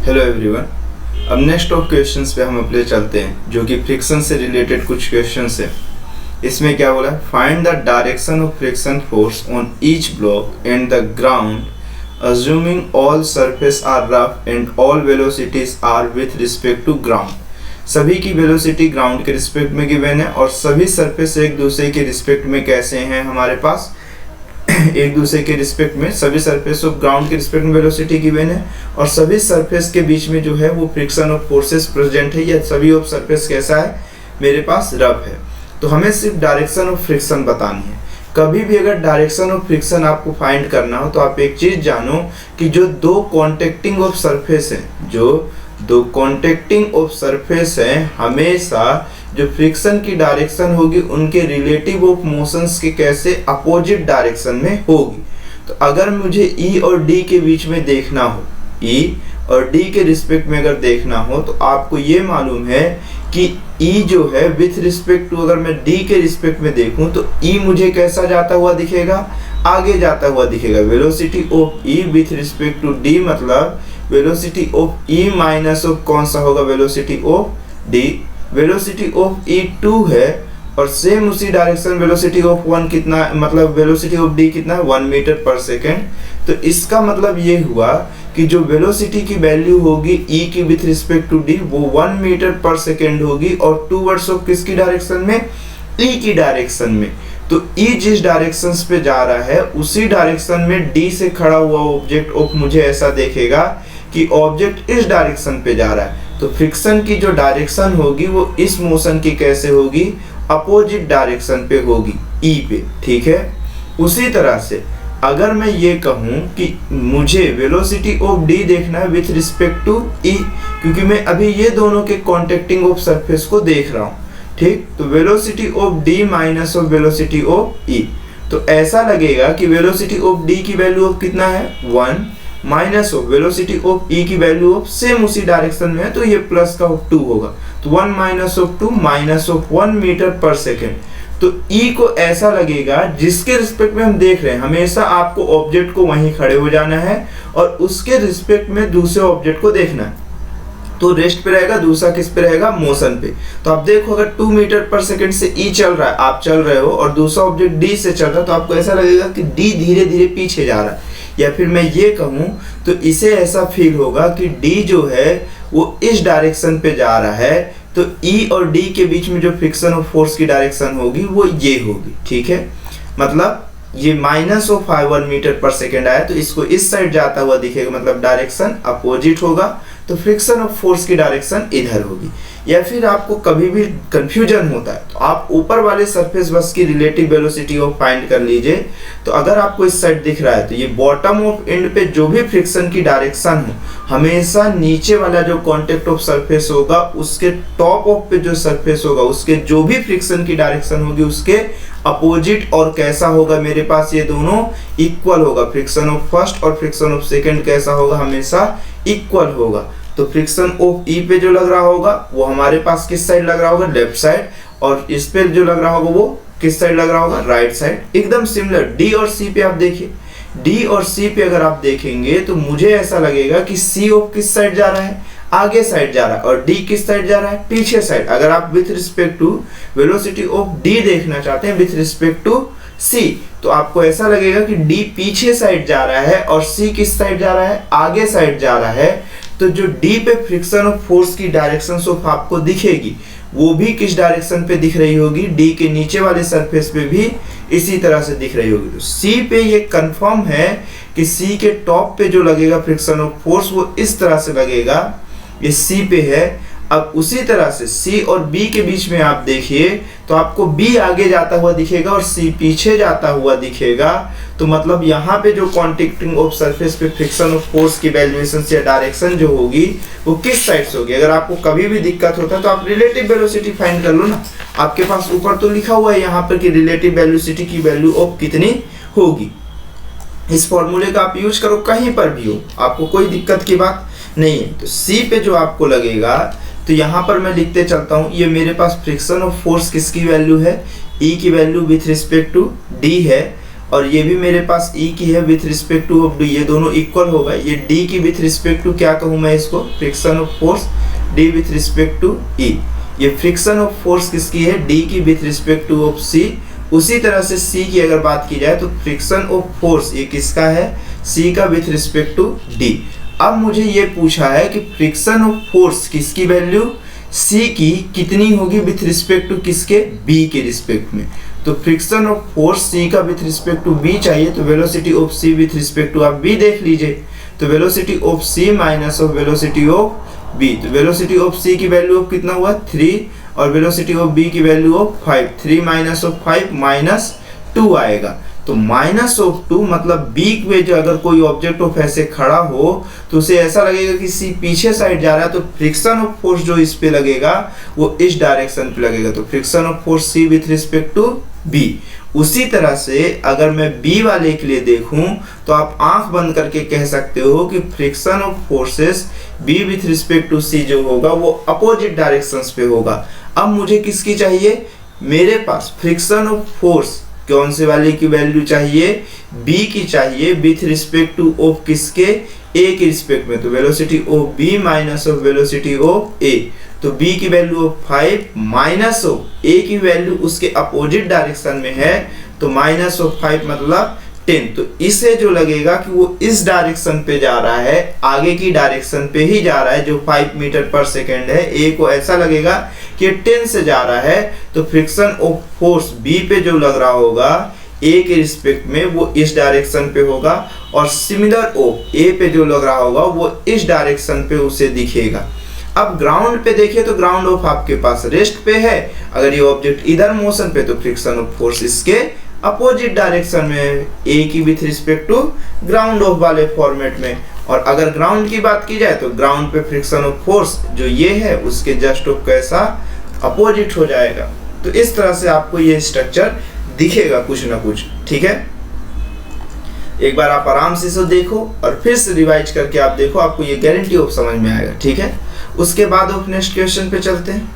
Hello everyone. अब next of questions पे हम अपने चलते हैं जो कि फ्रिक्शन से रिलेटेड कुछ क्वेश्चंस है। इसमें क्या बोला है, find the direction of friction force on each block and the ground assuming all surface are rough and all velocities are with respect to ground. सभी की वेलोसिटी ग्राउंड के रिस्पेक्ट में गिवन है और सभी सरफेस एक दूसरे के रिस्पेक्ट में कैसे हैं हमारे पास एक दूसरे के रिस्पेक्ट में सभी सरफेस ऑफ ग्राउंड के रिस्पेक्ट में वेलोसिटी गिवन है और सभी सरफेस के बीच में जो है वो फ्रिक्शन ऑफ फोर्सेस प्रेजेंट है या सभी ऑफ सरफेस कैसा है मेरे पास रफ है। तो हमें सिर्फ डायरेक्शन ऑफ फ्रिक्शन बतानी है। कभी भी अगर डायरेक्शन ऑफ फ्रिक्शन आपको फाइंड करना हो तो आप एक चीज जानो कि जो दो कॉन्टेक्टिंग ऑफ सरफेस है हमेशा जो फ्रिक्शन की डायरेक्शन होगी उनके रिलेटिव ऑफ मोशंस के कैसे अपोजिट डायरेक्शन में होगी। तो अगर मुझे ई और डी के बीच में देखना हो, ई और डी के रिस्पेक्ट में अगर देखना हो तो आपको ये मालूम है कि ई जो है विथ रिस्पेक्ट टू अगर मैं डी के रिस्पेक्ट में देखूं तो ई मुझे कैसा जाता हुआ दिखेगा, आगे जाता हुआ दिखेगा। Velocity of E with respect to D मतलब velocity of E minus of कौन सा होगा, velocity of D. Velocity of E 2 है और सेम उसी डायरेक्शन वेलोसिटी ऑफ 1 कितना, मतलब वेलोसिटी ऑफ डी कितना है 1 मीटर पर सेकेंड। तो इसका मतलब ये हुआ कि जो वेलोसिटी की वैल्यू होगी ई की विथ रिस्पेक्ट टू डी वो 1 मीटर पर सेकेंड होगी और टूवर्ड्स ऑफ किसकी डायरेक्शन में, ई की डायरेक्शन में। तो ई जिस डायरेक्शन पे जा रहा है उसी डायरेक्शन में डी से खड़ा हुआ ऑब्जेक्ट ऑफ मुझे ऐसा देखेगा कि ऑब्जेक्ट इस डायरेक्शन पे जा रहा है। तो फ्रिक्शन की जो डायरेक्शन होगी वो इस मोशन की कैसे होगी, अपोजिट डायरेक्शन पे होगी, ई पे। ठीक है। उसी तरह से अगर मैं ये कहूँ कि मुझे वेलोसिटी ऑफ डी देखना है विथ रिस्पेक्ट टू ई, क्योंकि मैं अभी ये दोनों के कॉन्टेक्टिंग ऑफ सरफेस को देख रहा हूँ। ठीक। तो velocity of D minus of velocity of E, तो ऐसा लगेगा कि वेलोसिटी ऑफ डी की वैल्यू ऑफ कितना है 1 minus of velocity of E की वैल्यू ऑफ सेम उसी डायरेक्शन में है तो ये प्लस का ऑफ 2 होगा। तो 1 minus of 2 minus of 1 meter पर सेकेंड। तो ई को ऐसा लगेगा जिसके रिस्पेक्ट में हम देख रहे हैं हमेशा आपको ऑब्जेक्ट को वहीं खड़े हो जाना है और उसके रिस्पेक्ट में दूसरे ऑब्जेक्ट को देखना है। तो रेस्ट पे रहेगा, दूसरा किस पे रहेगा, मोशन पे। तो आप देखो अगर 2 मीटर पर सेकेंड से ई चल रहा है, आप चल रहे हो और दूसरा ऑब्जेक्ट डी से चल रहा है तो आपको ऐसा लगेगा कि डी धीरे धीरे पीछे जा रहा है। या फिर मैं ये कहूँ तो इसे ऐसा फील होगा कि डी जो है वो इस डायरेक्शन पे जा रहा है। तो ई और डी के बीच में जो फ्रिक्शन ऑफ फोर्स की डायरेक्शन होगी वो ये होगी। ठीक है। मतलब ये माइनस ऑफ 1 मीटर पर सेकेंड आया तो इसको इस साइड जाता हुआ दिखेगा, मतलब डायरेक्शन अपोजिट होगा। तो फ्रिक्शन ऑफ फोर्स की डायरेक्शन इधर होगी। या फिर आपको कभी भी कंफ्यूजन होता है तो आप ऊपर वाले सरफेस बस की रिलेटिव वेलोसिटी ऑफ फाइंड कर लीजिए। तो अगर आपको इस साइड दिख रहा है तो ये बॉटम ऑफ एंड पे जो भी फ्रिक्शन की डायरेक्शन हो हमेशा नीचे वाला जो कांटेक्ट ऑफ सरफेस होगा उसके टॉप ऑफ पे जो सरफेस होगा उसके जो भी फ्रिक्शन की डायरेक्शन होगी उसके अपोजिट और कैसा होगा मेरे पास, ये दोनों इक्वल होगा। फ्रिक्शन ऑफ फर्स्ट और फ्रिक्शन ऑफ सेकंड कैसा होगा, हमेशा इक्वल होगा। तो फ्रिक्शन ऑफ ई पे जो लग रहा होगा वो हमारे पास किस साइड लग रहा होगा, लेफ्ट साइड, और इस पे जो लग रहा होगा वो किस साइड लग रहा होगा, राइट साइड। एकदम सिमिलर। डी और सी पे आप देखिए, डी और सी पे अगर आप देखेंगे तो मुझे ऐसा लगेगा कि सी ऑफ किस साइड जा रहा है, आगे साइड जा रहा है, और डी किस साइड जा रहा है, पीछे साइड। अगर आप with respect to velocity of D देखना चाहते हैं विथ रिस्पेक्ट टू सी तो आपको ऐसा लगेगा कि डी पीछे साइड जा रहा है और सी किस साइड जा रहा है, आगे साइड जा रहा है। तो जो डी पे फ्रिक्शन ऑफ फोर्स की डायरेक्शन ऑफ आपको दिखेगी वो भी किस डायरेक्शन पे दिख रही होगी, डी के नीचे वाले सरफेस पे भी इसी तरह से दिख रही होगी। तो सी पे ये कंफर्म है कि सी के टॉप पे जो लगेगा फ्रिक्शन ऑफ फोर्स वो इस तरह से लगेगा, ये सी पे है। अब उसी तरह से सी और बी के बीच में आप देखिए तो आपको बी आगे जाता हुआ दिखेगा और सी पीछे जाता हुआ दिखेगा। तो मतलब यहाँ पे जो कॉन्टेक्टिंग ऑफ सरफेस पे फ्रिक्शन ऑफ फोर्स की वैल्यूएशन या डायरेक्शन जो होगी वो किस साइड से होगी। अगर आपको कभी भी दिक्कत होता है तो आप रिलेटिव वेलोसिटी फाइंड कर लो ना। आपके पास ऊपर तो लिखा हुआ है यहाँ पर कि रिलेटिव वेलोसिटी की वैल्यू ऑफ कितनी होगी। इस फॉर्मूले का आप यूज करो कहीं पर भी हो, आपको कोई दिक्कत की बात नहीं है। तो सी पे जो आपको लगेगा तो यहाँ पर मैं लिखते चलता हूँ, ये मेरे पास फ्रिक्शन ऑफ फोर्स किसकी वैल्यू है, ई की value with respect to D है और ये भी मेरे पास E की है with respect to of D, ये दोनों इक्वल होगा। ये D की विथ रिस्पेक्ट टू क्या कहूँ मैं इसको, friction of force D with respect to E। ये फ्रिक्शन ऑफ फोर्स किसकी है, D की with respect to of C। उसी तरह से C की अगर बात की जाए तो फ्रिक्शन ऑफ फोर्स ये किसका है, C का विथ रिस्पेक्ट टू D। अब मुझे ये पूछा है कि फ्रिक्शन ऑफ फोर्स किसकी वैल्यू C की कितनी होगी विथ रिस्पेक्ट टू किसके, B के रिस्पेक्ट में। तो फ्रिक्शन ऑफ फोर्स C का विथ रिस्पेक्ट टू B चाहिए, तो velocity of C with respect to आप B देख लीजिए। तो velocity of C minus of velocity of B, तो वेलोसिटी ऑफ C की वैल्यू ऑफ कितना हुआ 3 और वेलोसिटी ऑफ B की value of 5। 3 minus of 5 minus 2 आएगा। तो माइनस ऑफ 2 मतलब B में जो अगर कोई ऑब्जेक्ट ऑफ ऐसे खड़ा हो तो उसे ऐसा लगेगा कि C पीछे साइड जा रहा है, तो फ्रिक्शन ऑफ फोर्स जो इस पे लगेगा वो इस डायरेक्शन पे लगेगा। तो friction of force C with respect to B। उसी तरह से अगर मैं B वाले के लिए देखूं तो आप आंख बंद करके कह सकते हो कि friction of forces B with respect to C जो होगा वो अपोजिट डायरेक्शंस पे होगा। अब मुझे किसकी चाहिए, मेरे पास फ्रिक्शन ऑफ फोर्स कौन से वाले की वैल्यू चाहिए, B की चाहिए विथ रिस्पेक्ट टू ऑफ किसके, A के रिस्पेक्ट में। तो velocity of B minus of velocity of A, तो B की value of 5 minus of A की वैल्यू उसके अपोजिट डायरेक्शन में है, तो माइनस ऑफ 5 मतलब 10। तो इसे जो लगेगा कि वो इस डायरेक्शन पे जा रहा है, आगे की डायरेक्शन पे ही जा रहा है जो 5 मीटर पर सेकेंड है, A को ऐसा लगेगा कि 10 से जा रहा है, तो फ्रिक्शन ऑफ फोर्स B पे जो लग रहा होगा A के रिस्पेक्ट में वो इस डायरेक्शन पे होगा, और सिमिलर ऑफ A पे जो लग रहा होगा वो इस डायरेक्शन पे उसे दिखेगा। अब ग्राउंड पे देखिए तो ग्राउंड ऑफ आपके पास रेस्ट पे है, अगर ये ऑब्जेक्ट इधर मोशन पे तो फ्रिक्शन ऑफ फोर्स इसके अपोजिट डायरेक्शन में, A की with respect to ground of वाले फॉर्मेट में। और अगर ग्राउंड की बात की जाए तो ग्राउंड पे फ्रिक्शन ऑफ फोर्स जो ये है उसके जस्ट ऑफ कैसा अपोजिट हो जाएगा। तो इस तरह से आपको ये स्ट्रक्चर दिखेगा कुछ ना कुछ, ठीक है। एक बार आप आराम से इसे देखो और फिर से रिवाइज करके आप देखो, आपको ये गारंटी ऑफ समझ में आएगा, ठीक है। उसके बाद ऑफ नेक्स्ट क्वेश्चन पे चलते हैं।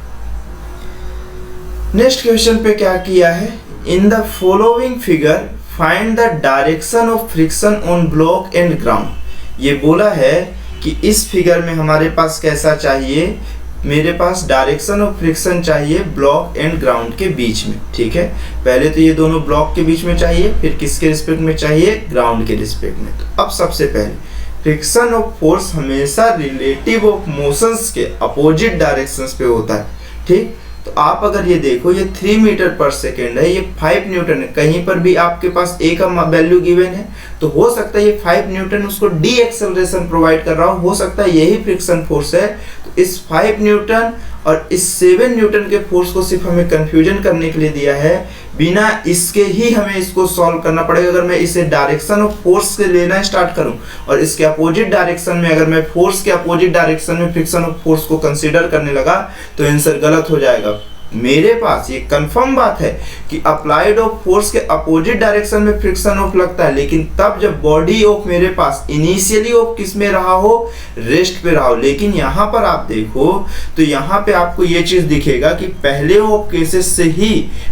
नेक्स्ट क्वेश्चन पे क्या किया है, in the following figure find the direction of friction on block and ground. ये बोला है कि इस फिगर में हमारे पास कैसा चाहिए, मेरे पास डायरेक्शन ऑफ फ्रिक्शन चाहिए ब्लॉक एंड ग्राउंड के बीच में, ठीक है। पहले तो ये दोनों ब्लॉक के बीच में चाहिए, फिर किसके रिस्पेक्ट में चाहिए, ग्राउंड के रिस्पेक्ट में। तो अब सबसे पहले फ्रिक्शन ऑफ फोर्स हमेशा रिलेटिव ऑफ मोशंस के अपोजिट डायरेक्शंस पे होता है, ठीक। तो आप अगर ये देखो, ये 3 मीटर पर सेकेंड है, ये 5 न्यूटन है, कहीं पर भी आपके पास A का वैल्यू गिवन है, तो हो सकता है ये 5 न्यूटन उसको डी एक्सेलरेशन प्रोवाइड कर रहा हो सकता है यही फ्रिक्शन फोर्स है। तो इस 5 न्यूटन और इस 7 न्यूटन के फोर्स को सिर्फ हमें कंफ्यूजन करने के लिए दिया है, बिना इसके ही हमें इसको सॉल्व करना पड़ेगा। अगर मैं इसे डायरेक्शन ऑफ फोर्स से लेना स्टार्ट करूं और इसके अपोजिट डायरेक्शन में, अगर मैं फोर्स के अपोजिट डायरेक्शन में फ्रिक्शन ऑफ फोर्स को कंसीडर करने लगा तो आंसर गलत हो जाएगा। मेरे पास ये कंफर्म बात है कि अप्लाइड ऑफ फोर्स के अपोजिट डायरेक्शन में फ्रिक्शन ऑफ लगता है, लेकिन तब जब बॉडी ऑफ मेरे पास इनिशियली ऑफ किस में रहा हो, रेस्ट पे रहा हो। लेकिन यहाँ पर आप देखो तो यहाँ पे आपको ये चीज दिखेगा कि पहले ऑफ केसेस से ही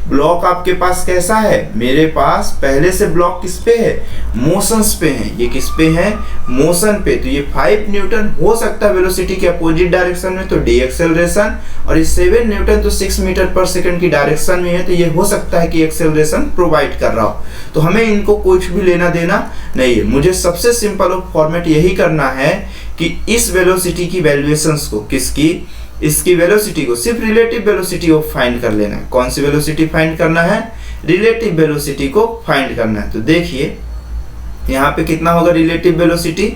ब्लॉक आपके पास कैसा है, मेरे पास पहले से ब्लॉक किस पे है, मोशंस पे है। ये किस पे है, मोशन पे। तो ये 5 न्यूटन हो सकता है वेलोसिटी के अपोजिट डायरेक्शन में, तो डी एक्सेलरेशन, और ये 7 न्यूटन तो 6 मीटर पर सेकंड की डायरेक्शन में है, तो ये हो सकता है कि एक्सेलरेशन प्रोवाइड कर रहा हो। तो हमें इनको कुछ भी लेना देना नहीं है। मुझे सबसे सिंपल फॉर्मेट यही करना है कि इस वेलोसिटी की वैल्यूएशंस को, किसकी, इसकी वेलोसिटी को सिर्फ रिलेटिव वेलोसिटी ऑफ फाइंड कर लेना है। कौन सी वेलोसिटी फाइंड करना है, रिलेटिव वेलोसिटी को फाइंड करना है। तो देखिए यहाँ पे कितना होगा relative velocity,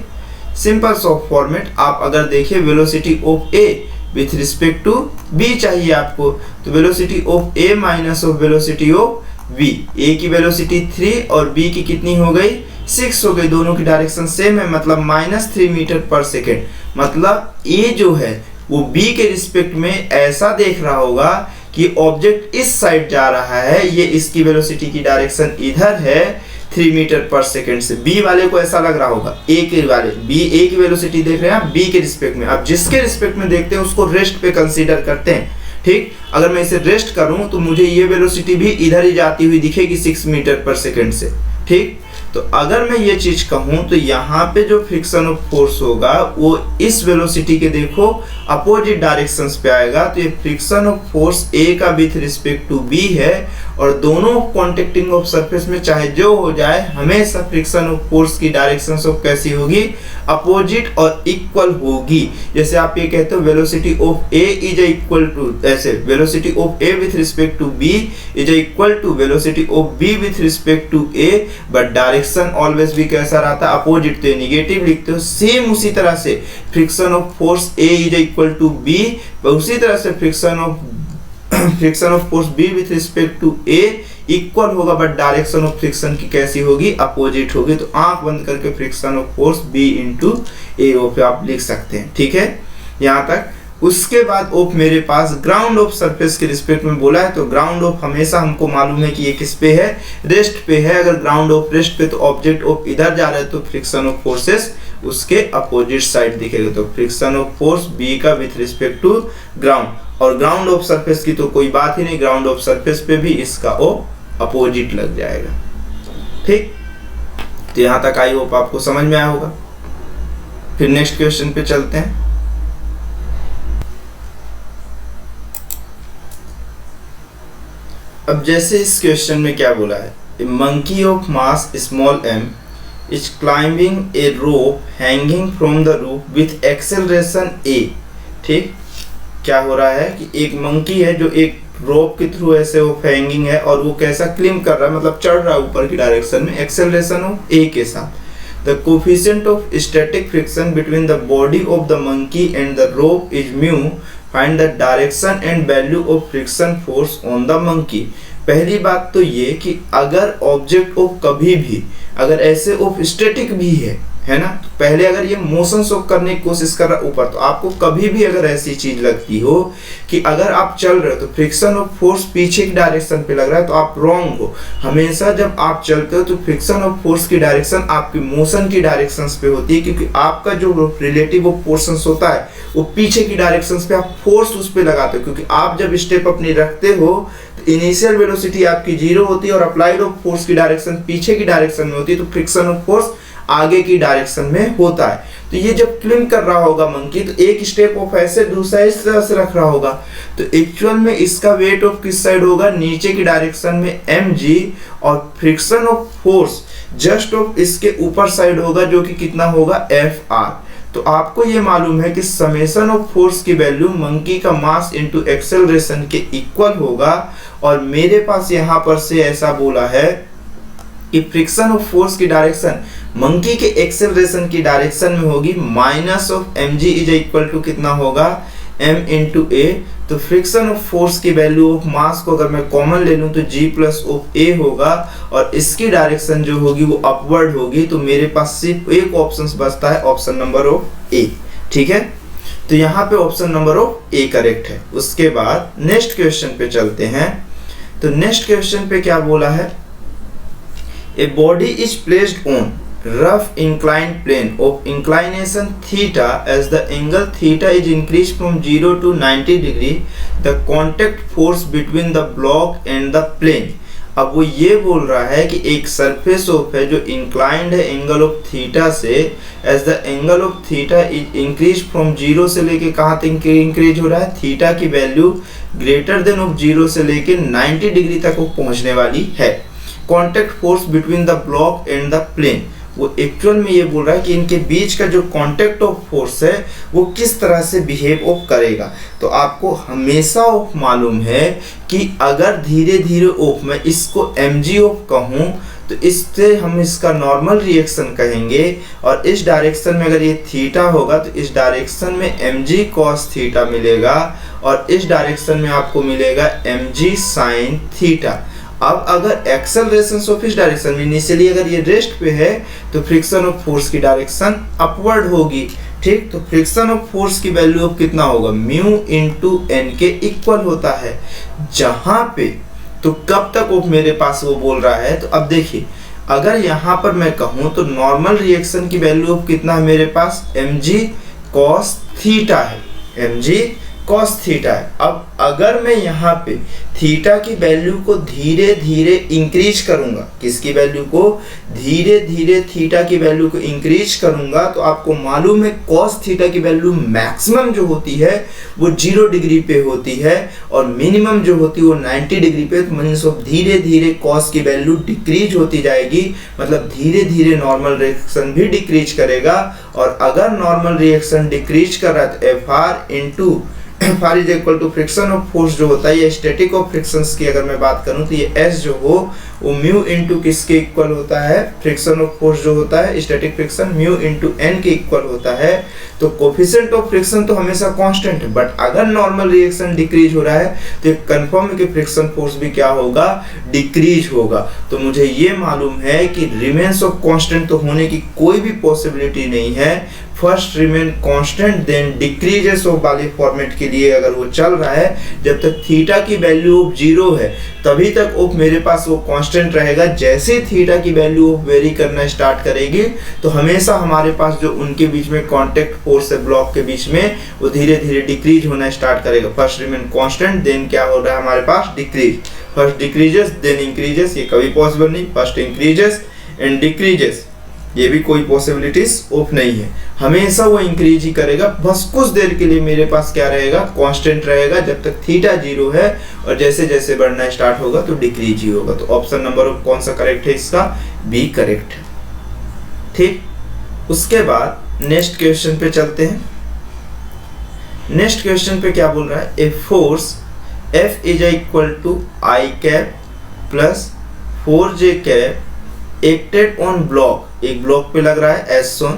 simple soft format. आप अगर देखिए velocity of A with respect to B चाहिए आपको, तो velocity of A minus of velocity of B. A की वेलोसिटी 3 और बी की कितनी हो गई, 6 हो गई। दोनों की डायरेक्शन सेम है, मतलब -3 मीटर पर सेकेंड। मतलब ए जो है वो बी के रिस्पेक्ट में ऐसा देख रहा होगा कि ऑब्जेक्ट इस साइड जा रहा है, ये इसकी वेलोसिटी की डायरेक्शन इधर है 3 मीटर पर सेकेंड से। बी वाले को ऐसा लग रहा होगा, ए के वाले, बी ए की वेलोसिटी देख रहे हैं बी के रिस्पेक्ट में। अब जिसके रिस्पेक्ट में देखते हैं उसको रेस्ट पे कंसीडर करते हैं, ठीक। अगर मैं इसे रेस्ट करूं तो मुझे ये वेलोसिटी भी इधर ही जाती हुई दिखेगी 6 मीटर पर सेकेंड से, ठीक। तो अगर मैं ये चीज कहूं तो यहाँ पे जो फ्रिक्शन ऑफ फोर्स होगा वो इस वेलोसिटी के देखो अपोजिट डायरेक्शंस पे आएगा। तो ये फ्रिक्शन ऑफ फोर्स ए का विथ रिस्पेक्ट टू बी है और दोनों कॉन्टेक्टिंग ऑफ सरफेस में चाहे जो हो जाए हमेशा फ्रिक्शन ऑफ फोर्स की डायरेक्शंस ऑफ कैसी होगी, अपोजिट और इक्वल होगी। जैसे आप ये कहते हो velocity of A is equal to, ऐसे velocity of A with respect to B is equal to velocity of B with respect to A, but direction always भी कैसा रहता है, अपोजिट। तो नेगेटिव लिखते हो। सेम उसी तरह से friction of force A is equal to B, उसी तरह से friction of force B with respect to A equal होगा, बट डायरेक्शन ऑफ फ्रिक्शन की कैसी होगी, अपोजिट होगी। तो आंख बंद करके friction of force B into A पे आप लिख सकते हैं, ठीक है, यहाँ तक। उसके बाद ऑफ मेरे पास ग्राउंड ऑफ सरफेस के रिस्पेक्ट में बोला है, तो ग्राउंड ऑफ हमेशा हमको मालूम है कि ये किस पे है, रेस्ट पे है। अगर ग्राउंड ऑफ रेस्ट पे तो ऑब्जेक्ट ऑफ इधर जा रहा है तो फ्रिक्शन ऑफ फोर्सेस उसके अपोजिट साइड दिखेगा। तो फ्रिक्शन ऑफ फोर्स बी का विथ रिस्पेक्ट टू ग्राउंड, और ग्राउंड ऑफ सरफेस की तो कोई बात ही नहीं, ग्राउंड ऑफ सरफेस पे भी इसका ओ अपोजिट लग जाएगा, ठीक। तो यहां तक आई होप आपको समझ में आया होगा। फिर नेक्स्ट क्वेश्चन पे चलते हैं। अब जैसे इस क्वेश्चन में क्या बोला है, a monkey of mass small m is climbing a rope hanging from the roof with acceleration a, ठीक। क्या हो रहा है कि एक मंकी है जो एक रोप के थ्रू ऐसे वो हैंगिंग है और वो कैसा क्लिम कर रहा है, मतलब चढ़ रहा है ऊपर की डायरेक्शन में, एक्सेलरेशन ऑफ a के साथ। The coefficient of static friction between the body of the monkey and the rope is mu, find the direction and value of friction force on the monkey. पहली बात तो ये कि अगर object of कभी भी अगर ऐसे ऑफ स्टैटिक भी है ना, तो पहले अगर ये मोशन शो करने की कोशिश कर रहा है ऊपर, तो आपको कभी भी अगर ऐसी चीज लगती हो कि अगर आप चल रहे हो तो फ्रिक्शन ऑफ फोर्स पीछे की डायरेक्शन पे लग रहा है, तो आप रॉन्ग हो। हमेशा जब आप चलते हो तो फ्रिक्शन ऑफ फोर्स की डायरेक्शन आपकी मोशन की डायरेक्शन पे होती है, क्योंकि आपका जो रिलेटिव ऑफ पोर्शन होता है वो पीछे की डायरेक्शन पे आप फोर्स उस पर लगाते हो। क्योंकि आप जब स्टेप अपनी रखते हो तो इनिशियल वेलोसिटी आपकी 0 होती है और अप्लाइड ऑफ फोर्स की डायरेक्शन पीछे की डायरेक्शन में होती है, तो फ्रिक्शन ऑफ फोर्स आगे की डायरेक्शन में होता है। तो ये जब क्लिम कर रहा होगा मंकी, तो एक स्टेप ऑफ ऐसे दूसरा इस तरह से रख रहा होगा, तो एक्चुअल में इसका वेट ऑफ किस साइड होगा, नीचे की डायरेक्शन में mg, और friction of force just of इसके ऊपर साइड होगा जो कि कितना होगा, Fr। तो आपको ये मालूम है कि समेशन ऑफ फोर्स की वैल्यू मंकी का मास इनटू एक्सेलरेशन के इक्वल होगा, और मेरे पास यहाँ पर से ऐसा बोला है कि फ्रिक्शन ऑफ फोर्स की डायरेक्शन मंकी के एक्सेलरेशन की डायरेक्शन में होगी, minus of mg is equal to कितना होगा, m इंटू a। तो फ्रिक्शन ऑफ फोर्स की वैल्यू ऑफ मास को अगर मैं कॉमन ले लूं तो g प्लस ऑफ a होगा, और इसकी डायरेक्शन जो होगी वो अपवर्ड होगी। तो मेरे पास सिर्फ एक ऑप्शन बचता है, ऑप्शन नंबर ऑफ a, ठीक है। तो यहाँ पे option number of a correct है। उसके बाद नेक्स्ट क्वेश्चन पे चलते हैं। तो नेक्स्ट क्वेश्चन पे क्या बोला है, a body is placed on rough inclined plane of inclination theta as the angle theta is increased from 0 to 90 degree, the contact force between the block and the plane। अब वो ये बोल रहा है कि एक सरफेस ऑफ है जो इंक्लाइंड है एंगल ऑफ थीटा से, as the angle of theta is increase from 0 से लेके कहाँ तक इंक्रीज हो रहा है, थीटा की वैल्यू ग्रेटर देन ऑफ 0 से लेके 90 डिग्री तक वो पहुंचने वाली है। Contact force between the block and the plane, वो एक्चुअल में ये बोल रहा है कि इनके बीच का जो कांटेक्ट ऑफ फोर्स है वो किस तरह से बिहेव ऑफ करेगा। तो आपको हमेशा ऑफ मालूम है कि अगर धीरे धीरे ऑफ मैं इसको mg ऑफ कहूँ तो इससे हम इसका नॉर्मल रिएक्शन कहेंगे, और इस डायरेक्शन में अगर ये थीटा होगा तो इस डायरेक्शन में mg cos थीटा मिलेगा, और इस डायरेक्शन में आपको मिलेगा mg sin थीटा। अब अगर एक्सेलरेशन ऑफ इस डायरेक्शन में इनिशियली अगर ये रेस्ट पे है तो फ्रिक्शन ऑफ फोर्स की डायरेक्शन अपवर्ड होगी, ठीक। तो फ्रिक्शन ऑफ फोर्स की वैल्यू ऑफ कितना होगा, म्यू इंटू एन के इक्वल होता है। जहां पे तो कब तक ऑफ मेरे पास वो बोल रहा है, तो अब देखिए अगर यहाँ पर मैं कहूँ तो नॉर्मल रिएक्शन की वैल्यू ऑफ कितना है मेरे पास, mg cos थीटा है, mg कॉस थीटा है। अब अगर मैं यहाँ पे थीटा की वैल्यू को धीरे धीरे इंक्रीज करूंगा, किसकी वैल्यू को धीरे धीरे थीटा की वैल्यू को इंक्रीज करूंगा, तो आपको मालूम है कॉस थीटा की वैल्यू मैक्सिमम जो होती है वो 0 डिग्री पे होती है और मिनिमम जो होती है वो 90 डिग्री पे। तो मीन्स धीरे धीरे कॉस की वैल्यू डिक्रीज होती जाएगी, मतलब धीरे धीरे नॉर्मल रिएक्शन भी डिक्रीज करेगा। और अगर नॉर्मल रिएक्शन डिक्रीज कर रहा है तो F R into F R is equal to friction of force जो होता है, ये स्टैटिक ऑफ फ्रिक्शंस की अगर मैं बात करूं तो ये एस जो हो वो म्यू इंटू किसके इक्वल होता है, फ्रिक्शन ऑफ फोर्स जो होता है static friction mu into N के इक्वल होता है। तो कोफिशिएंट ऑफ फ्रिक्शन तो हमेशा कांस्टेंट है, बट अगर नॉर्मल रिएक्शन डिक्रीज हो रहा है तो ये कंफर्म है कि फ्रिक्शन फोर्स भी क्या होगा, डिक्रीज होगा। तो मुझे ये मालूम है कि रिमेन्स ऑफ कांस्टेंट तो होने की कोई भी पॉसिबिलिटी नहीं है। First remain constant then decreases of वाले फॉर्मेट के लिए अगर वो चल रहा है, जब तक थीटा की वैल्यू ऑफ 0 है तभी तक ऑफ मेरे पास वो कांस्टेंट रहेगा। जैसे थीटा की वैल्यू ऑफ वेरी करना स्टार्ट करेगी तो हमेशा हमारे पास जो उनके बीच में कांटेक्ट फोर्स है ब्लॉक के बीच में वो धीरे धीरे डिक्रीज होना स्टार्ट करेगा। फर्स्ट रिमेन कांस्टेंट देन क्या हो रहा है हमारे पास decrease, first decreases then increases, ये कभी पॉसिबल नहीं। फर्स्ट इंक्रीजेस एंड डिक्रीजेस ये भी कोई पॉसिबिलिटीज ऑफ नहीं है, हमेशा वो इंक्रीज ही करेगा। बस कुछ देर के लिए मेरे पास क्या रहेगा, कांस्टेंट रहेगा जब तक थीटा 0 है, और जैसे जैसे बढ़ना स्टार्ट होगा तो डिक्रीज ही होगा। तो ऑप्शन नंबर कौन सा करेक्ट है इसका, बी करेक्ट है। ठीक, उसके बाद नेक्स्ट क्वेश्चन पे चलते हैं। नेक्स्ट क्वेश्चन पे क्या बोल रहा है, a force F is equal to I cap plus 4j cap acted on block, एक ब्लॉक पे लग रहा है as shown,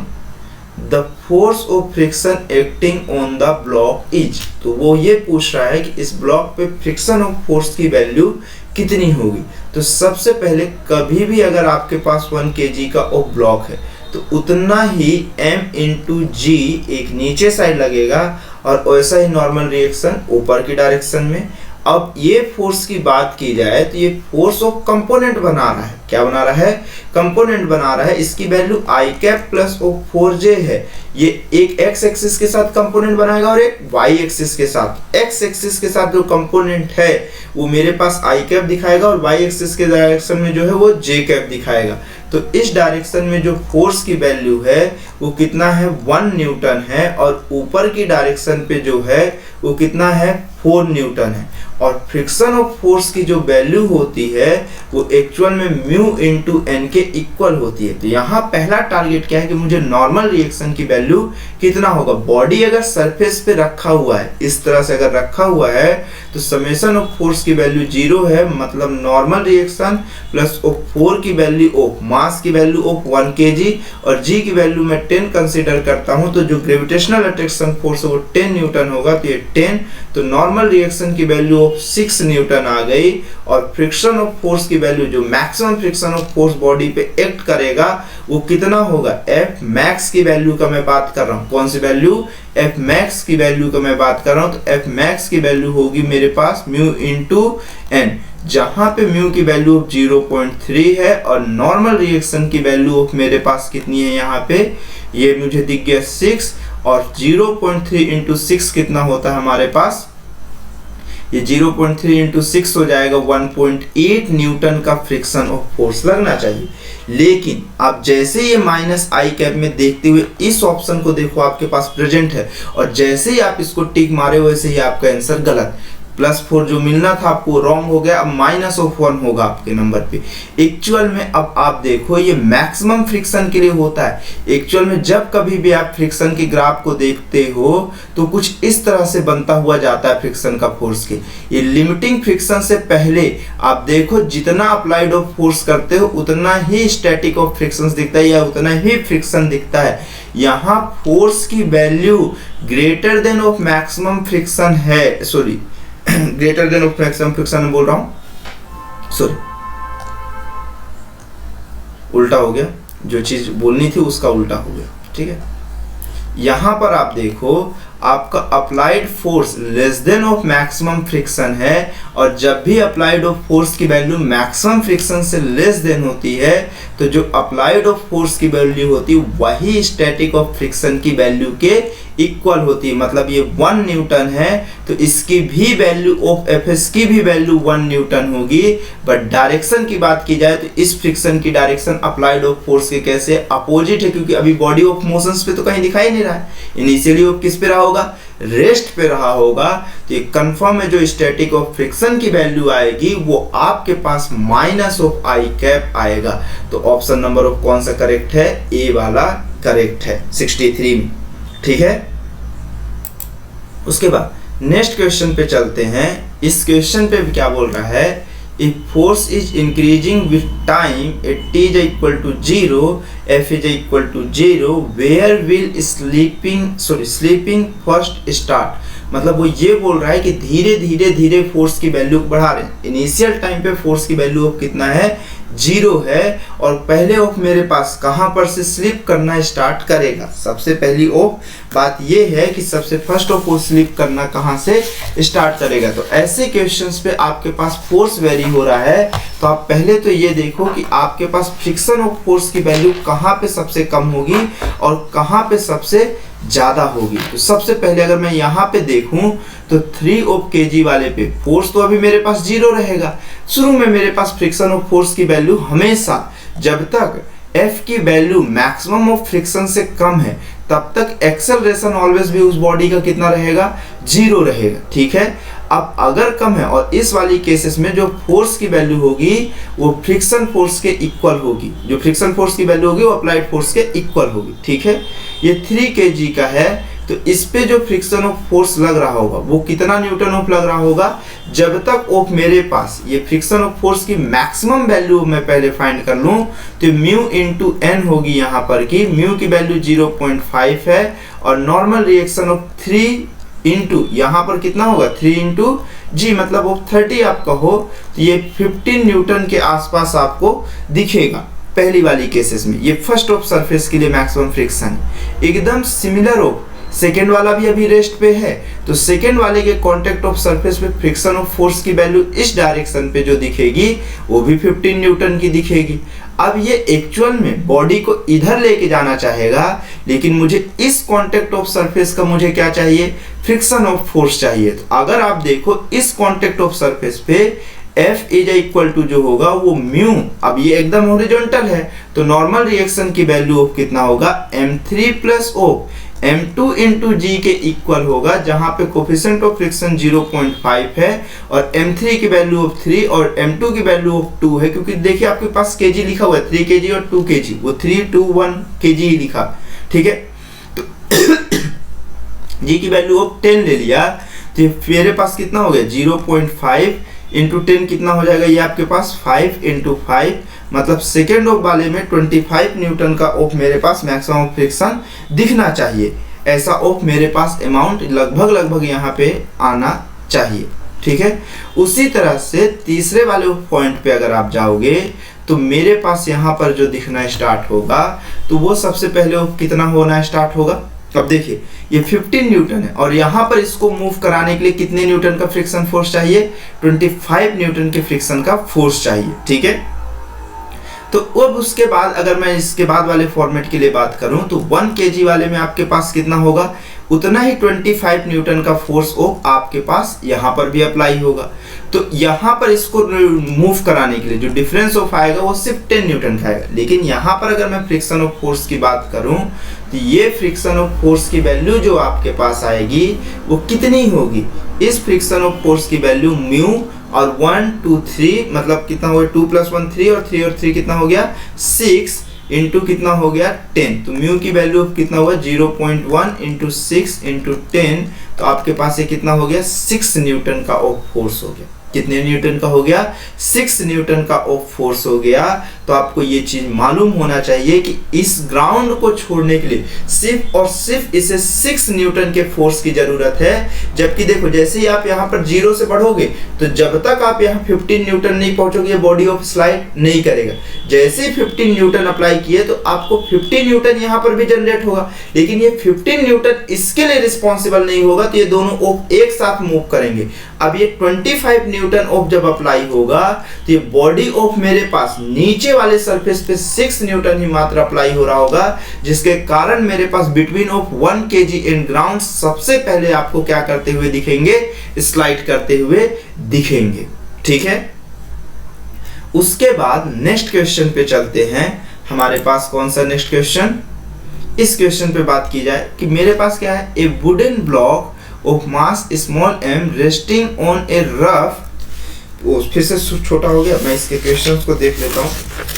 the force of friction acting on the block is. तो वो ये पूछ रहा है कि इस ब्लॉक पे फ्रिक्शन ऑफ फोर्स की वैल्यू कितनी होगी। तो सबसे पहले कभी भी अगर आपके पास 1 kg का ऑफ ब्लॉक है तो उतना ही m इंटू जी एक नीचे साइड लगेगा और वैसा ही नॉर्मल रिएक्शन ऊपर की डायरेक्शन में। अब ये फोर्स की बात की जाए तो ये फोर्स ऑफ कंपोनेंट बना रहा है, क्या बना रहा है, कंपोनेंट बना रहा है। इसकी value I cap plus of 4j है, ये एक x एक्सिस के साथ कंपोनेंट बनाएगा और एक y एक्सिस के साथ। x एक्सिस के साथ जो कंपोनेंट है वो मेरे पास आई कैप दिखाएगा और y एक्सिस के डायरेक्शन में जो है वो j कैप दिखाएगा। तो इस डायरेक्शन में जो फोर्स की वैल्यू है वो कितना है, 1 न्यूटन है, और ऊपर की डायरेक्शन पे जो है वो कितना है, 4 न्यूटन है। और फ्रिक्शन ऑफ फोर्स की जो वैल्यू होती है वो एक्चुअल में म्यू इंटू एन के इक्वल होती है। तो यहाँ पहला टारगेट क्या है कि मुझे नॉर्मल रिएक्शन की वैल्यू कितना होगा। बॉडी अगर सरफेस पे रखा हुआ है, इस तरह से अगर रखा हुआ है तो समेशन ऑफ फोर्स की वैल्यू 0 है, मतलब नॉर्मल रिएक्शन प्लस ऑफ 4 की वैल्यू ऑफ मास की वैल्यू ऑफ 1 kg और जी की वैल्यू मैं 10 कंसीडर करता हूं, तो जो ग्रेविटेशनल अट्रैक्शन फोर्स है वो 10 न्यूटन होगा। तो ये 10, तो नॉर्मल रिएक्शन की वैल्यू ऑफ 6 न्यूटन आ गई। और फ्रिक्शन ऑफ फोर्स की वैल्यू जो maximum friction of force body पे एक्ट करेगा वो कितना होगा, एफ मैक्स की वैल्यू का मैं बात कर रहा हूँ। कौन सी वैल्यू, एफ मैक्स की वैल्यू का मैं बात कर रहा हूँ। तो एफ मैक्स की वैल्यू होगी मेरे पास म्यू इंटू एन, जहां पे म्यू की वैल्यू ऑफ 0.3 है और नॉर्मल रिएक्शन की वैल्यू ऑफ मेरे पास कितनी है, यहाँ पे ये मुझे दिख गया 6, और 0.3 इंटू 6 कितना होता है हमारे पास, ये 0.3 इंटू 6 हो जाएगा 1.8 न्यूटन का फ्रिक्शन ऑफ फोर्स लगना चाहिए। लेकिन आप जैसे ये माइनस आई कैप में देखते हुए इस ऑप्शन को देखो आपके पास प्रेजेंट है, और जैसे ही आप इसको टिक मारे वैसे ही आपका आंसर गलत, +4 जो मिलना था आपको रॉन्ग हो गया, अब -1 होगा आपके नंबर पे। एक्चुअल में अब आप देखो ये मैक्सिमम फ्रिक्शन के लिए होता है। एक्चुअल में जब कभी भी आप फ्रिक्शन के ग्राफ को देखते हो तो कुछ इस तरह से बनता हुआ जाता है फ्रिक्शन का फोर्स के। ये लिमिटिंग फ्रिक्शन से पहले आप देखो जितना अप्लाइड ऑफ फोर्स करते हो उतना ही स्टैटिक ऑफ फ्रिक्शन दिखता है या उतना ही फ्रिक्शन दिखता है। यहाँ फोर्स की value greater than of maximum friction है, sorry greater than of maximum friction बोल रहा हूं, सॉरी उल्टा हो गया, जो चीज बोलनी थी उसका उल्टा हो गया। ठीक है, यहां पर आप देखो आपका applied force less than of maximum friction है, और जब भी अप्लाइड ऑफ फोर्स की वैल्यू मैक्सिमम फ्रिक्शन से लेस देन होती है तो जो अप्लाइड ऑफ फोर्स की वैल्यू होती है वही स्टैटिक ऑफ फ्रिक्शन की वैल्यू के इक्वल होती है। मतलब ये 1 न्यूटन है तो इसकी भी वैल्यू ऑफ एफएस की भी वैल्यू 1 न्यूटन होगी। बट डायरेक्शन की बात की जाए तो इस फ्रिक्शन की डायरेक्शन अप्लाइड ऑफ फोर्स के कैसे अपोजिट है, क्योंकि अभी बॉडी ऑफ मोशंस पे तो कहीं दिखाई नहीं रहा है। इनिशियली वो किस पे रहा होगा, रेस्ट पे रहा होगा। तो ये कंफर्म है जो स्टैटिक ऑफ फ्रिक्शन की वैल्यू आएगी वो आपके पास माइनस ऑफ आई कैप आएगा। तो ऑप्शन नंबर ऑफ कौन सा करेक्ट है, ए वाला करेक्ट है 63 में। ठीक है, उसके बाद नेक्स्ट क्वेश्चन पे चलते हैं। इस क्वेश्चन पे क्या बोल रहा है, if force is increasing with time at t is equal to 0 f is equal to 0 where will slipping first start. मतलब वो ये बोल रहा है कि धीरे धीरे धीरे फोर्स की वैल्यू बढ़ा रहे हैं। इनिशियल टाइम पे फोर्स की वैल्यू ऑफ कितना है, 0 है, और पहले ऑफ मेरे पास कहां पर से स्लिप करना स्टार्ट करेगा। सबसे पहली ऑफ बात ये है कि सबसे फर्स्ट ऑफ वो स्लिप करना कहां से स्टार्ट करेगा। तो ऐसे क्वेश्चंस पे आपके पास फोर्स वेरी हो रहा है तो आप पहले तो ये देखो कि आपके पास फ्रिक्शन ऑफ फोर्स की वैल्यू कहां पे सबसे कम होगी और कहां पे सबसे ज्यादा होगी। तो सबसे पहले अगर मैं यहाँ पे देखूं तो 3 ऑफ kg वाले पे फोर्स तो अभी मेरे पास 0 रहेगा। शुरू में मेरे पास फ्रिक्शन ऑफ फोर्स की वैल्यू हमेशा जब तक F की वैल्यू मैक्सिमम ऑफ फ्रिक्शन से कम है तब तक एक्सेलरेशन ऑलवेज भी उस बॉडी का कितना रहेगा, 0 रहेगा। ठीक है, अब अगर कम है और इस वाली केसेस में जो फोर्स की वैल्यू होगी वो फ्रिक्शन फोर्स के इक्वल होगी। जो फ्रिक्शन फोर्स की वैल्यू होगी वो अप्लाइड फोर्स के इक्वल होगी। ठीक है, ये 3 kg का है तो इस पे जो फ्रिक्शन ऑफ फोर्स लग रहा होगा वो कितना न्यूटन ऑफ लग रहा होगा। जब तक ऑफ मेरे पास ये फ्रिक्शन ऑफ फोर्स की मैक्सिमम वैल्यू मैं पहले फाइंड कर लूं तो म्यू इंटू एन होगी यहाँ पर की म्यू की वैल्यू 0.5 है और नॉर्मल रिएक्शन ऑफ 3 इंटू यहाँ पर कितना होगा 3 इंटू जी, मतलब ऑफ 30 आप कहो तो ये 15 न्यूटन के आसपास आपको दिखेगा पहली वाली केसेस में। ये फर्स्ट ऑफ सरफेस के लिए मैक्सिमम फ्रिक्शन एकदम सिमिलर ऑफ सेकेंड वाला भी अभी रेस्ट पे है तो सेकेंड वाले के कांटेक्ट ऑफ सरफेस पे फ्रिक्शन ऑफ फोर्स की वैल्यू इस डायरेक्शन पे जो दिखेगी वो भी 15 न्यूटन की दिखेगी। अब ये एक्चुअल में बॉडी को इधर लेके जाना चाहेगा लेकिन मुझे इस कांटेक्ट ऑफ सरफेस का मुझे क्या चाहिए, फ्रिक्शन ऑफ फोर्स चाहिए। तो अगर आप देखो इस कांटेक्ट ऑफ सरफेस पे F इज इक्वल टू जो होगा वो म्यू, अब ये एकदम हॉरिजॉन्टल है तो नॉर्मल रिएक्शन की वैल्यू ऑफ कितना होगा m3 plus of m2 into जी के इक्वल होगा जहां पे कोफिशिएंट ऑफ फ्रिक्शन 0.5 है और m3 की वैल्यू ऑफ 3 और m2 की वैल्यू ऑफ 2 है। क्योंकि देखिए आपके पास kg लिखा हुआ है 3 kg और 2 kg, वो 3 2 1 kg ही लिखा। ठीक है, तो g की वैल्यू ऑफ 10 ले लिया तो मेरे पास कितना हो गया 0.5 इंटू 10 कितना हो जाएगा, ये आपके पास 5 इंटू 5 मतलब सेकेंड ऑफ वाले में 25 न्यूटन का ऑफ मेरे पास मैक्सिमम फ्रिक्शन दिखना चाहिए। ऐसा ऑफ मेरे पास अमाउंट लगभग यहाँ पे आना चाहिए। ठीक है, उसी तरह से तीसरे वाले पॉइंट पे अगर आप जाओगे तो मेरे पास यहाँ पर जो दिखना स्टार्ट होगा तो वो सबसे पहले ऑफ कितना होना स्टार्ट होगा। अब देखिए ये 15 न्यूटन है और यहाँ पर इसको मूव कराने के लिए कितने न्यूटन का फ्रिक्शन फोर्स चाहिए, 25 न्यूटन के फ्रिक्शन का फोर्स चाहिए। ठीक है, तो अब उसके बाद अगर मैं इसके बाद वाले फॉर्मेट के लिए बात करूं तो 1 kg वाले में आपके पास कितना होगा, उतना ही 25 न्यूटन का फोर्स ऑफ आपके पास यहाँ पर भी अप्लाई होगा। तो यहाँ पर इसको मूव कराने के लिए जो डिफरेंस ऑफ आएगा वो सिर्फ 10 न्यूटन का आएगा। लेकिन यहाँ पर अगर मैं फ्रिक्शन ऑफ फोर्स की बात करूं तो ये फ्रिक्शन ऑफ फोर्स की वैल्यू जो आपके पास आएगी वो कितनी होगी, इस फ्रिक्शन ऑफ फोर्स की वैल्यू म्यू और 1 2 3 मतलब कितना हो गया 2 + 1 3 और 3 और 3 कितना हो गया 6 इंटू कितना हो गया 10। तो म्यू की वैल्यू कितना हुआ 0.1 इंटू 6 इंटू 10 तो आपके पास ये कितना हो गया 6 न्यूटन का ऑफ फोर्स हो गया। कितने न्यूटन का हो गया 6 न्यूटन का ऑफ फोर्स हो गया। तो आपको ये चीज मालूम होना चाहिए कि इस ग्राउंड को छोड़ने के लिए सिर्फ और सिर्फ इसे 6 न्यूटन के फोर्स की जरूरत है। जबकि देखो जैसे ही आप यहाँ पर 0 से बढ़ोगे तो जब तक आप यहाँ 15 न्यूटन नहीं पहुंचोगे बॉडी ऑफ स्लाइड नहीं करेगा। जैसे ही 15 न्यूटन अप्लाई किए तो आपको 15 न्यूटन यहाँ पर भी जनरेट होगा, लेकिन ये 15 न्यूटन इसके लिए रिस्पॉन्सिबल नहीं होगा, तो ये दोनों ऑफ एक साथ मूव करेंगे। अब ये 25 न्यूटन ऑफ जब अप्लाई होगा तो ये बॉडी ऑफ मेरे पास नीचे वाले सरफेस पे 6 न्यूटन ही मात्र अप्लाई हो रहा होगा, जिसके कारण मेरे पास between of 1 kg in ground सबसे पहले आपको क्या करते हुए दिखेंगे, स्लाइड करते हुए दिखेंगे। ठीक है, उसके बाद नेक्स्ट क्वेश्चन पे चलते हैं। हमारे पास कौन सा नेक्स्ट क्वेश्चन, इस क्वेश्चन पे बात की जाए कि मेरे पास क्या है, ए wooden block of mass small m resting on A rough, फिर से छोटा हो गया, मैं इसके क्वेश्चंस को देख लेता हूँ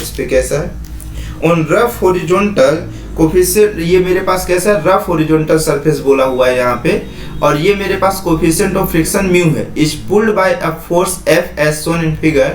इस पे कैसा है। ऑन रफ हॉरिजॉन्टल कोफिशिएंट, ये मेरे पास कैसा है, रफ हॉरिजॉन्टल सरफेस बोला हुआ है यहाँ पे, और ये मेरे पास कोफिशिएंट ऑफ फ्रिक्शन म्यू है, is pulled bye a force F as shown in figure,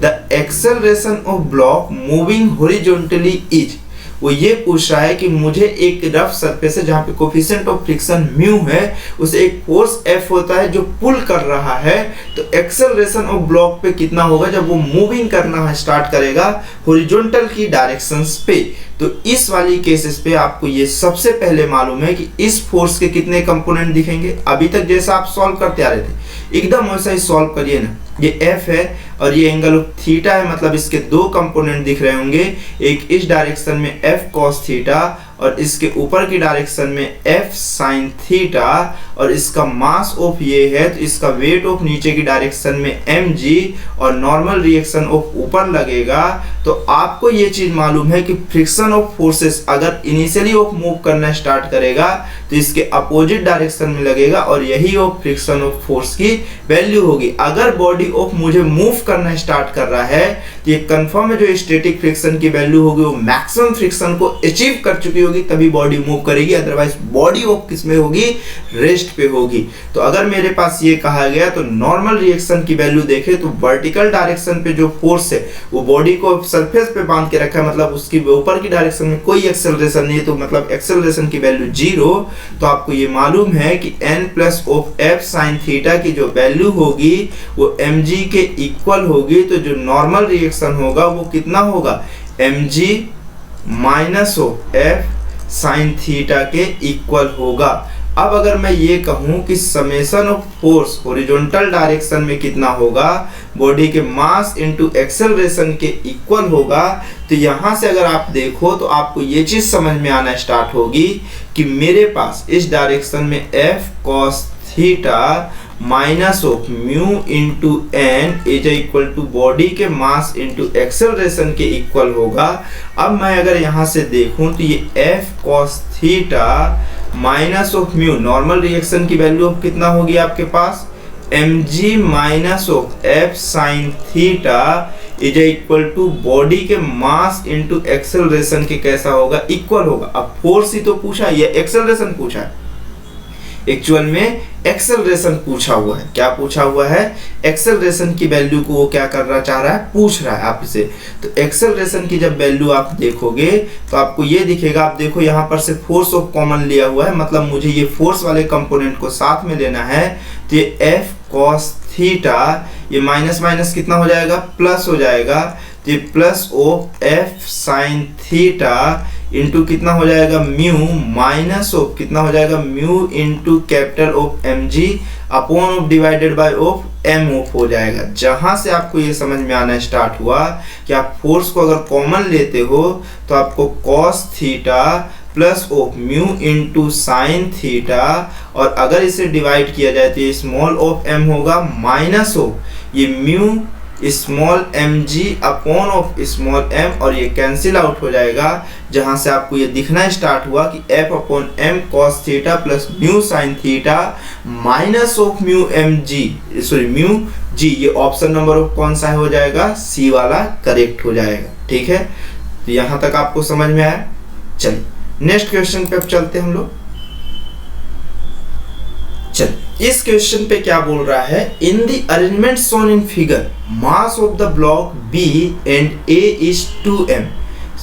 the acceleration of block moving horizontally is, वो ये पूछ रहा है कि मुझे एक रफ सरफेस है जहाँ पे कोफिशिएंट ऑफ फ्रिक्शन म्यू है, उसे एक फोर्स F होता है जो पुल कर रहा है, तो एक्सेलरेशन ऑफ ब्लॉक पे कितना होगा जब वो मूविंग करना स्टार्ट करेगा हॉरिजॉन्टल की डायरेक्शंस पे। तो इस वाली केसेस पे आपको ये सबसे पहले मालूम है कि इस फोर्स के कितने कंपोनेंट दिखेंगे। अभी तक जैसा आप सॉल्व करते आ रहे थे एकदम वैसा ही सॉल्व करिए ना। ये F है और ये एंगल ऑफ थीटा है, मतलब इसके दो कंपोनेंट दिख रहे होंगे, एक इस डायरेक्शन में F cos थीटा और इसके ऊपर की डायरेक्शन में F sin थीटा, और इसका मास ऑफ ये है तो इसका वेट ऑफ नीचे की डायरेक्शन में mg और नॉर्मल रिएक्शन ऑफ ऊपर लगेगा। तो आपको ये चीज मालूम है कि फ्रिक्शन ऑफ फोर्सेस अगर इनिशियली ऑफ मूव करना स्टार्ट करेगा तो इसके अपोजिट डायरेक्शन में लगेगा और यही ऑफ फ्रिक्शन ऑफ फोर्स की वैल्यू होगी। अगर बॉडी ऑफ मुझे मूव करना स्टार्ट कर रहा है तो ये कंफर्म है जो स्टैटिक फ्रिक्शन की वैल्यू होगी वो मैक्सिमम फ्रिक्शन को अचीव कर चुकी होगी, तभी बॉडी मूव करेगी, अदरवाइज बॉडी ऑफ किस में होगी, रेस्ट पे होगी। तो अगर मेरे पास ये कहा गया तो नॉर्मल रिएक्शन की वैल्यू देखे तो वर्टिकल डायरेक्शन पे जो फोर्स है वो बॉडी को सरफेस पे बांध के रखा है, मतलब उसकी ऊपर की डायरेक्शन में कोई एक्सेलरेशन नहीं है, तो मतलब एक्सेलरेशन की वैल्यू 0। तो आपको ये मालूम है कि n plus of F sin theta की जो वैल्यू होगी वो mg के इक्वल होगी। तो जो नॉर्मल रिएक्शन होगा वो कितना होगा, mg minus of F sin theta के इक्वल होगा। अब अगर मैं ये कहूं कि summation of force horizontal direction में कितना होगा, बॉडी के मास इनटू एक्सेलरेशन के इक्वल होगा, तो यहां से अगर आप देखो तो आपको ये चीज समझ में आना स्टार्ट होगी कि मेरे पास इस डायरेक्शन में F cos theta minus of mu into N is equal to body के मास इंटू एक्सेलरेशन के इक्वल होगा। अब मैं अगर यहाँ से देखूं तो ये F cos theta minus of mu, normal reaction की वैल्यू ऑफ कितना होगी आपके पास, mg minus of F sin theta is equal to body के मास इंटू एक्सेलरेशन के कैसा होगा, इक्वल होगा। अब फोर्स ही तो पूछा है, ये एक्सेलरेशन पूछा है, एक्चुअल में एक्सेलरेशन पूछा हुआ है। क्या पूछा हुआ है, एक्सेलरेशन की वैल्यू को वो क्या करना चाह रहा है, पूछ रहा है आपसे। तो एक्सेलरेशन की जब वैल्यू आप देखोगे तो आपको ये दिखेगा, आप देखो यहाँ पर से फोर्स ऑफ कॉमन लिया हुआ है, मतलब मुझे ये फोर्स वाले कंपोनेंट को साथ में लेना है। तो ये F cos थीटा ये माइनस माइनस कितना हो जाएगा, प्लस हो जाएगा। तो ये plus of F sin theta into कितना हो जाएगा, म्यू माइनस ऑफ कितना हो जाएगा, mu into capital of mg upon of divided by of m of हो जाएगा। जहां से आपको ये समझ में आना स्टार्ट हुआ कि आप फोर्स को अगर कॉमन लेते हो तो आपको cos theta plus of mu into sine theta, और अगर इसे डिवाइड किया जाए तो ये स्मॉल ऑफ m होगा माइनस ऑफ ये mu small mg upon of small m, और ये कैंसिल आउट हो जाएगा। जहां से आपको ये दिखना स्टार्ट हुआ कि f upon m cos theta plus mu sine theta minus of mu mg sorry mu g, ये ऑप्शन नंबर ऑफ कौन सा हो जाएगा, सी वाला करेक्ट हो जाएगा। ठीक है, तो यहां तक आपको समझ में आया। चलिए नेक्स्ट क्वेश्चन पे अब चलते हम लोग। चलिए इस क्वेश्चन पे क्या बोल रहा है, in the arrangement shown in figure mass of the block B and A is 2m।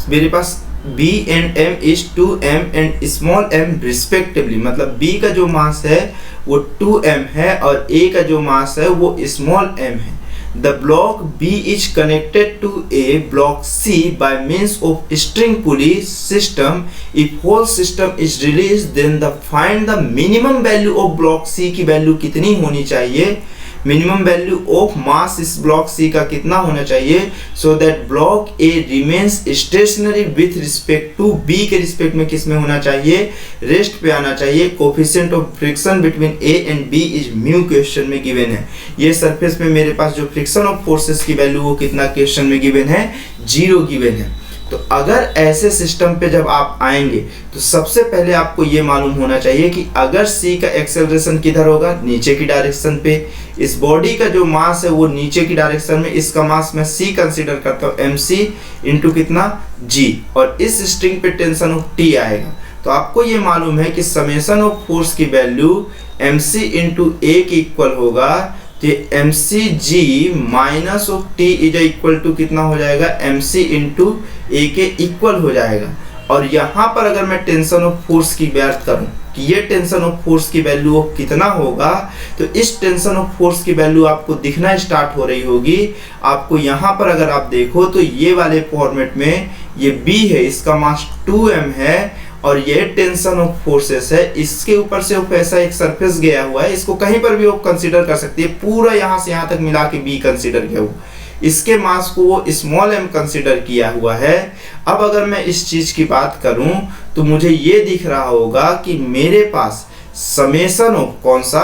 मेरे पास b and m is 2m and small m respectively, मतलब b का जो मास है वो 2m है और a का जो मास है वो स्मॉल m है। The block B is connected to a block C by means of string pulley system. If whole system is released, then find the minimum value of block C की value कितनी होनी चाहिए, minimum value of मास इस block C का कितना होना चाहिए, so that block A remains stationary with respect to B के रिस्पेक्ट में किस में होना चाहिए, रेस्ट पे आना चाहिए। Coefficient of friction between A and B is mu question में गिवन है। ये सरफेस में मेरे पास जो फ्रिक्शन ऑफ फोर्सेस की वैल्यू वो कितना क्वेश्चन में गिवन है, 0 गिवन है। तो अगर ऐसे सिस्टम पे जब आप आएंगे तो सबसे पहले आपको ये मालूम होना चाहिए कि अगर C का एक्सेलरेशन किधर होगा, नीचे की डायरेक्शन पे, इस बॉडी का जो मास है वो नीचे की डायरेक्शन में, इसका मास मैं C कंसीडर करता हूँ mc इंटू कितना g, और इस स्ट्रिंग पे टेंशन ऑफ T आएगा। तो आपको ये मालूम है कि समेशन ऑफ फोर्स की वैल्यू mc इंटू a के इक्वल होगा, तो mcg minus of t is equal to कितना हो जाएगा, mc इंटू a के इक्वल हो जाएगा। और यहाँ पर अगर मैं टेंशन ऑफ फोर्स की बात करूँ कि ये टेंशन ऑफ फोर्स की वैल्यू ऑफ कितना होगा, तो इस टेंशन ऑफ फोर्स की वैल्यू आपको दिखना स्टार्ट हो रही होगी। आपको यहाँ पर अगर आप देखो तो ये वाले फॉर्मेट में ये B है, इसका मास 2m है और ये टेंशन ऑफ फोर्सेस है, इसके ऊपर से ऐसा एक सरफेस गया हुआ है, इसको कहीं पर भी वो कंसीडर कर सकती है, पूरा यहाँ से यहाँ तक मिला के B कंसीडर किया हुआ, इसके मास को वो स्मॉल m कंसीडर किया हुआ है। अब अगर मैं इस चीज की बात करूं तो मुझे ये दिख रहा होगा कि मेरे पास समेशन ऑफ कौन सा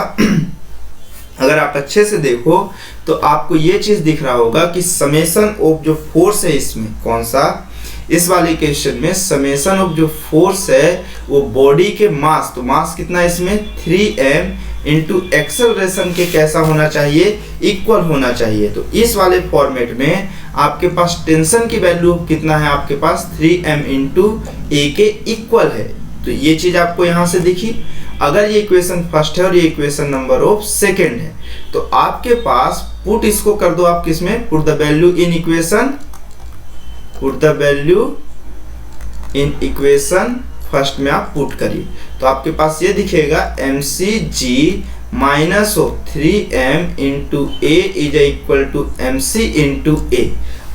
अगर आप अच्छे से देखो तो आपको ये चीज दिख रहा होगा कि समेशन ऑफ जो फोर्स है इसमें कौन सा, इस वाले क्वेश्चन में समेशन ऑफ जो फोर्स है वो बॉडी के मास, तो मास कितना है इसमें 3m इंटू एक्सेलरेशन के कैसा होना चाहिए, इक्वल होना चाहिए। तो इस वाले फॉर्मेट में आपके पास टेंशन की वैल्यू कितना है, आपके पास 3m इंटू ए के इक्वल है। तो ये चीज आपको यहाँ से दिखी। अगर ये इक्वेशन फर्स्ट है और ये इक्वेशन नंबर ऑफ सेकेंड है तो आपके पास पुट इसको कर दो आप किसमें, put the value in equation, put the value in equation first में आप पुट करिए तो आपके पास ये दिखेगा mcg minus of 3m into A is equal to mc into A.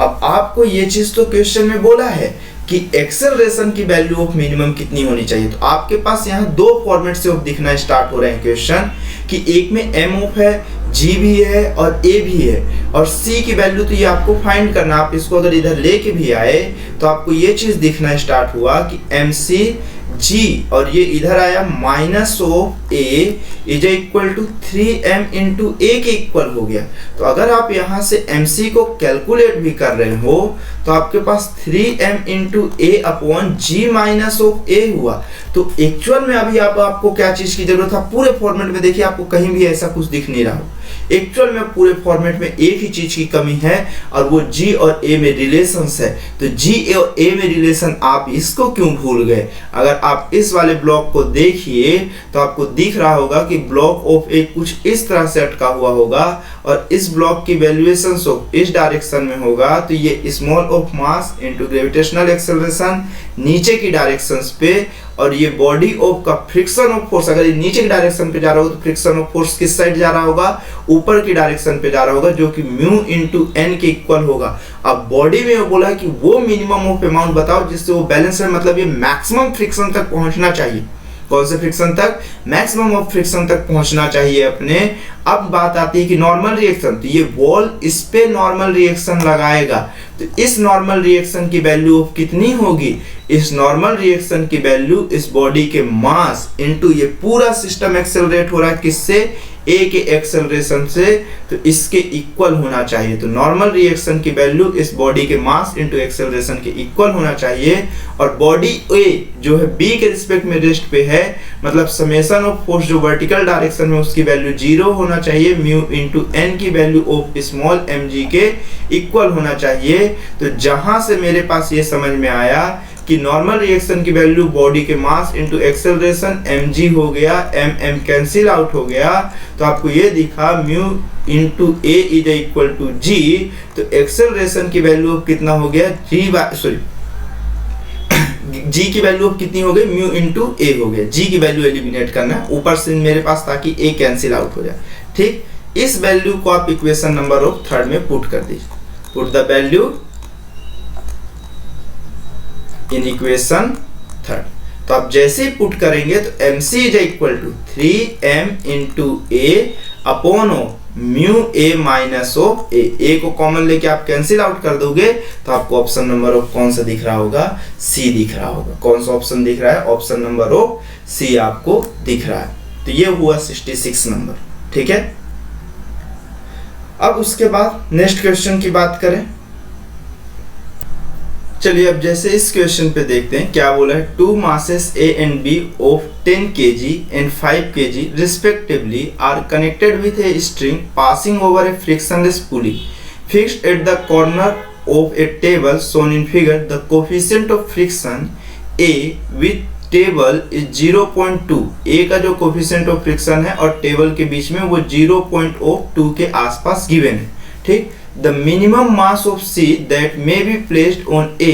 अब आपको ये चीज तो क्वेश्चन में बोला है कि एक्सेलरेशन की वैल्यू ऑफ मिनिमम कितनी होनी चाहिए, तो आपके पास यहाँ दो फॉर्मेट से ऑफ दिखना स्टार्ट हो रहे हैं क्वेश्चन कि एक में m ऑफ है, g भी है और a भी है और c की वैल्यू तो ये आपको फाइंड करना। आप इसको अगर इधर लेके भी आए तो आपको ये चीज दिखना स्टार्ट हुआ कि mc g और ये इधर आया minus of a is equal to 3m into A के इक्वल हो गया। तो अगर आप यहाँ से mc को कैलकुलेट भी कर रहे हो तो आपके पास 3m into A upon G minus of A हुआ। तो एक्चुअल में अभी आपको क्या चीज की जरूरत है, पूरे फॉर्मेट में देखिए आपको कहीं भी ऐसा कुछ दिख नहीं रहा हो। एक्चुअल में पूरे फॉर्मेट में एक ही चीज की कमी है और वो g और a में रिलेशंस है। तो g और a में रिलेशन आप इसको क्यों भूल गए, अगर आप इस वाले ब्लॉक को देखिए तो आपको दिख रहा होगा कि ब्लॉक ऑफ ए कुछ इस तरह से अटका हुआ होगा और इस ब्लॉक की वैल्यूएशन ऑफ इस डायरेक्शन में होगा। तो ये small of mass into gravitational acceleration नीचे की डायरेक्शंस पे और ये बॉडी ऑफ का फ्रिक्शन ऑफ फोर्स, अगर ये नीचे की डायरेक्शन पे जा रहा होगा तो फ्रिक्शन ऑफ फोर्स किस साइड जा रहा होगा, ऊपर की डायरेक्शन पे जा रहा होगा जो कि म्यू इंटू एन के इक्वल होगा। अब बॉडी में बोला कि वो मिनिमम ऑफ अमाउंट बताओ जिससे वो बैलेंस है, मतलब ये मैक्सिमम फ्रिक्शन तक पहुंचना चाहिए। कौन से फ्रिक्शन तक, मैक्सिमम ऑफ फ्रिक्शन तक पहुंचना चाहिए अपने। अब बात आती है कि नॉर्मल रिएक्शन, तो ये वॉल इस पे नॉर्मल रिएक्शन लगाएगा तो इस नॉर्मल रिएक्शन की वैल्यू ऑफ कितनी होगी, इस नॉर्मल रिएक्शन की वैल्यू इस बॉडी के मास इनटू ये पूरा सिस्टम एक्सेलरेट हो रहा है किससे, ए के एक्सेलरेशन से, तो इसके इक्वल होना चाहिए। तो नॉर्मल रिएक्शन की वैल्यू इस बॉडी के मास इनटू एक्सेलरेशन के इक्वल होना चाहिए और बॉडी ए जो है बी के रिस्पेक्ट में रेस्ट पे है, मतलब समेशन ऑफ फोर्स जो वर्टिकल डायरेक्शन में उसकी वैल्यू 0 होना चाहिए, म्यू इंटू एन की value of small M G के इक्वल होना चाहिए। तो जहां से मेरे पास ये समझ में आया कि नॉर्मल रिएक्शन की वैल्यू बॉडी के मास इनटू एक्सेलरेशन mg हो गया, m कैंसिल आउट हो गया, तो आपको ये दिखा mu into a is equal to g, तो एक्सेलरेशन की वैल्यू कितना हो गया g की वैल्यू कितनी हो गई, म्यू इनटू a हो गया। g की वैल्यू एलिमिनेट करना है ऊपर से मेरे पास ताकि a कैंसिल आउट हो जाए। ठीक, इस वैल्यू को आप इक्वेशन नंबर ऑफ थर्ड में पुट कर दीजिए। Put the value in equation third. तो आप जैसे ही पुट करेंगे तो mc is equal to 3m into a upon mu a minus of a को कॉमन लेके आप कैंसिल आउट कर दोगे तो आपको ऑप्शन नंबर ऑफ कौन सा दिख रहा होगा, सी दिख रहा होगा। कौन सा ऑप्शन दिख रहा है, ऑप्शन नंबर ऑफ सी आपको दिख रहा है। तो ये हुआ 66 नंबर। ठीक है, अब उसके बाद नेक्स्ट क्वेश्चन की बात करें। चलिए अब जैसे इस क्वेश्चन पे देखते हैं क्या बोला है। 2 masses A and B of 10 kg and 5 kg respectively are connected with a string passing over a frictionless pulley fixed at the corner of a table shown in figure. The coefficient of friction A with table is 0.2। A का जो coefficient of friction है और table के बीच में वो 0.2 के आसपास given है। ठीक, the minimum mass of C that may be placed on A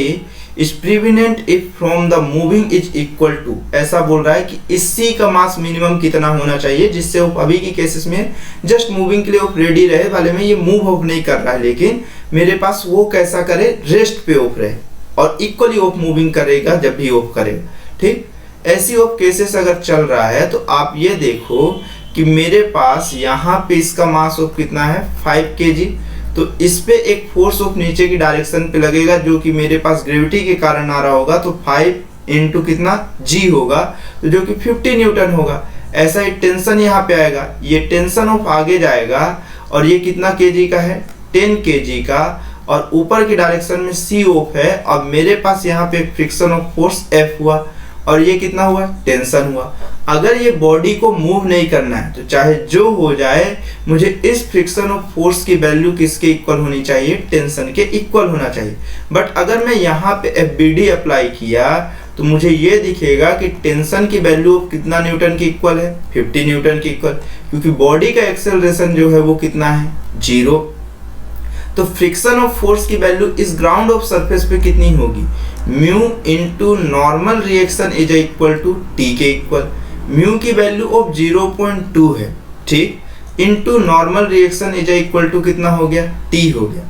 is prevenient if from the moving is equal to। ऐसा बोल रहा है कि इस C का मास मिनिमम कितना होना चाहिए जिससे वो अभी की केसेस में जस्ट मूविंग के लिए ऑफ रेडी रहे, वाले में ये मूव ऑफ नहीं कर रहा है, लेकिन मेरे पास वो कैसा करे, रेस्ट पे ऑफ रहे और इक्वली ऑफ मूविंग करेगा जब भी ऑफ करेगा। ठीक, ऐसी ऑफ केसेस अगर चल रहा है तो आप ये देखो कि मेरे पास यहाँ पे इसका मास ऑफ कितना है 5 kg, तो इस पे एक फोर्स ऑफ नीचे की डायरेक्शन पे लगेगा जो कि मेरे पास ग्रेविटी के कारण आ रहा होगा, तो 5 इंटू कितना g होगा, तो जो कि 50 न्यूटन होगा। ऐसा ही टेंशन यहाँ पे आएगा, ये टेंशन ऑफ आगे जाएगा और ये कितना kg का है, 10 kg का, और ऊपर की डायरेक्शन में c ऑफ है। अब मेरे पास यहाँ पे फ्रिक्शन ऑफ फोर्स F हुआ और ये कितना हुआ, टेंशन हुआ। अगर ये बॉडी को मूव नहीं करना है तो चाहे जो हो जाए मुझे इस फ्रिक्शन ऑफ फोर्स की वैल्यू किसके इक्वल होनी चाहिए, टेंशन के इक्वल होना चाहिए। बट अगर मैं यहाँ पे FBD अप्लाई किया तो मुझे ये दिखेगा कि टेंशन की वैल्यू कितना न्यूटन की इक्वल है, 50 न्यूटन की इक्वल, क्योंकि बॉडी का एक्सेलरेशन जो है वो कितना है, 0। तो फ्रिक्शन ऑफ फोर्स की वैल्यू इस ग्राउंड ऑफ सरफेस पे कितनी होगी, mu into normal reaction is equal to T के इक्वल। म्यू की वैल्यू ऑफ 0.2 है, ठीक, into normal reaction is equal to कितना हो गया, टी हो गया।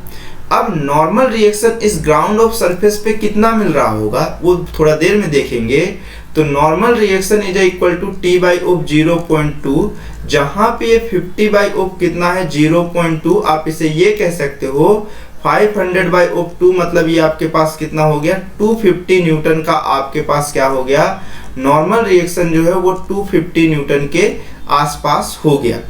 अब नॉर्मल रिएक्शन इस ग्राउंड ऑफ सरफेस पे कितना मिल रहा होगा वो थोड़ा देर में देखेंगे। तो normal reaction is equal to T by of 0.2, जहां पे ये 50 बाई ऑफ कितना है 0.2, आप इसे ये कह सकते हो 500 बाई ऑफ 2, मतलब ये आपके पास कितना हो गया 250 न्यूटन का आपके पास क्या हो गया, नॉर्मल रिएक्शन जो है वो 250 न्यूटन के आसपास हो गया।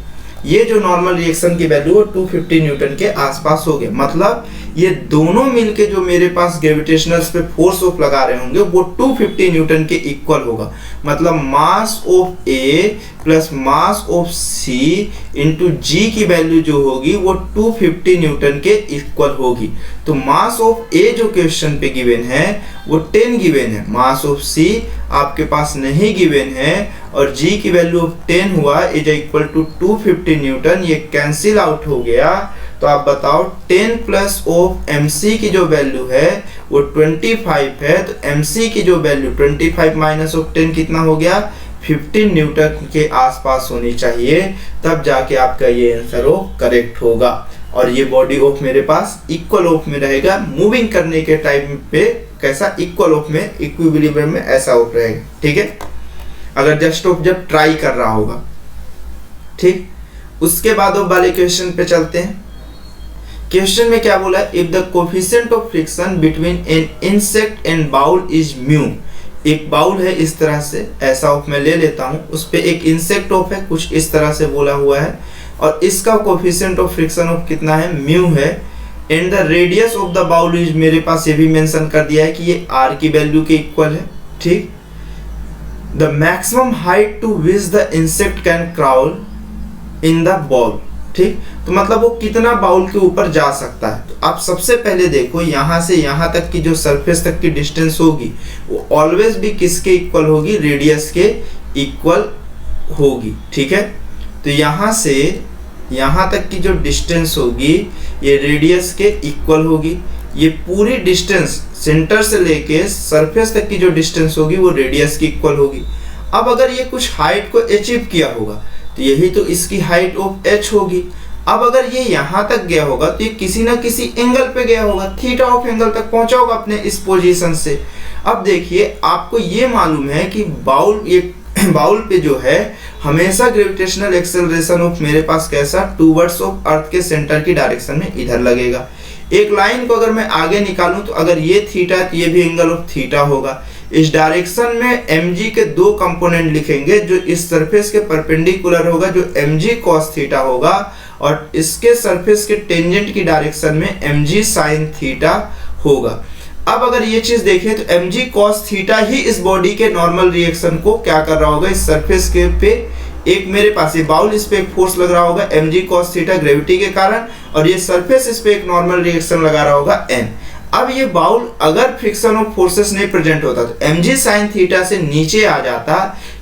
ये जो नॉर्मल रिएक्शन की वैल्यू वो 250 न्यूटन के आसपास हो गया। मतलब ये दोनों मिलके जो मेरे पास ग्रेविटेशनल पे फोर्स ऑफ लगा रहे होंगे वो 250 न्यूटन के इक्वल होगा। मतलब mass of A plus mass of C into G की वैल्यू जो होगी वो 250 न्यूटन के इक्वल होगी। तो मास ऑफ ए जो क्वेश्चन पे गिवन है वो 10 गिवन है, मास ऑफ सी आपके पास नहीं गिवन है, और जी की वैल्यू ऑफ 10 हुआ इज इक्वल टू 250 न्यूटन। ये कैंसिल आउट हो गया। तो आप बताओ 10 प्लस ऑफ mc की जो वैल्यू है वो 25 है, तो mc की जो वैल्यू 25 माइनस ऑफ 10 कितना हो गया, 15 न्यूटन के आसपास होनी चाहिए, तब जाके आपका ये आंसर हो करेक्ट होगा। और ये बॉडी ऑफ मेरे पास इक्वल ऑफ में रहेगा, मूविंग करने के टाइम पे कैसा इक्वल ऑफ में, इक्विलिब्रियम में ऐसा ऑफ रहेगा। ठीक है, अगर जस्ट ऑफ जब ट्राई कर रहा होगा। ठीक, उसके बाद ऑफ वाले क्वेश्चन पे चलते हैं। क्वेश्चन में क्या बोला है, if the coefficient of friction between an insect and bowl is mu. एक बाउल है इस तरह से, ऐसा ऑफ मैं ले लेता हूं, उस पे एक इंसेक्ट ऑफ है कुछ इस तरह से बोला हुआ है, और इसका कोफिशिएंट ऑफ फ्रिक्शन ऑफ कितना है, म्यू है, and the radius of the bowl is, मेरे पास ये भी मेंशन कर दिया है कि ये आर की वैल्यू के इक्वल है। ठीक, the maximum height to which the insect can crawl in the ball. ठीक। तो मतलब वो कितना बाउल के ऊपर जा सकता है। तो आप सबसे पहले देखो यहाँ से यहाँ तक की जो सरफेस तक की डिस्टेंस होगी वो ऑलवेज भी किसके इक्वल होगी, रेडियस के इक्वल होगी, ठीक है। तो यहाँ से यहाँ तक की जो डिस्टेंस होगी ये रेडियस के इक्वल होगी। ये पूरी डिस्टेंस सेंटर से लेके सरफेस तक की जो डिस्टेंस होगी वो रेडियस की इक्वल होगी। अब अगर ये कुछ हाइट को अचीव किया होगा तो यही तो इसकी हाइट ऑफ h होगी। अब अगर ये यहाँ तक गया होगा तो ये किसी ना किसी एंगल पे गया होगा, थीटा ऑफ एंगल तक पहुंचा होगा अपने इस पोजीशन से। अब देखिए आपको ये मालूम है कि बाउल पे जो है हमेशा ग्रेविटेशनल एक्सेलरेशन ऑफ मेरे पास कैसा, टूवर्ड्स ऑफ अर्थ के सेंटर की डायरेक्शन में इधर लगेगा। एक लाइन को अगर मैं आगे निकालूं तो अगर ये थीटा है तो ये भी एंगल ऑफ थीटा होगा। इस डायरेक्शन में mg के दो कंपोनेंट लिखेंगे, जो इस सरफेस के परपेंडिकुलर होगा जो mg cos थीटा होगा, और इसके सरफेस के टेंजेंट की डायरेक्शन में mg sin थीटा होगा। अब अगर ये चीज देखें तो mg cos थीटा ही इस बॉडी के नॉर्मल रिएक्शन को क्या कर रहा होगा, इस सरफेस के पे एक मेरे पास ये बाउल, इस पे एक फोर्स लग रहा होगा mg cos थीटा ग्रेविटी के कारण, और ये सरफेस इस पे एक नॉर्मल रिएक्शन लगा रहा होगा n। अब ये बाउल अगर फ्रिक्शन ऑफ फोर्सेस नहीं प्रेजेंट होता तो mg sin थीटा से नीचे आ जाता,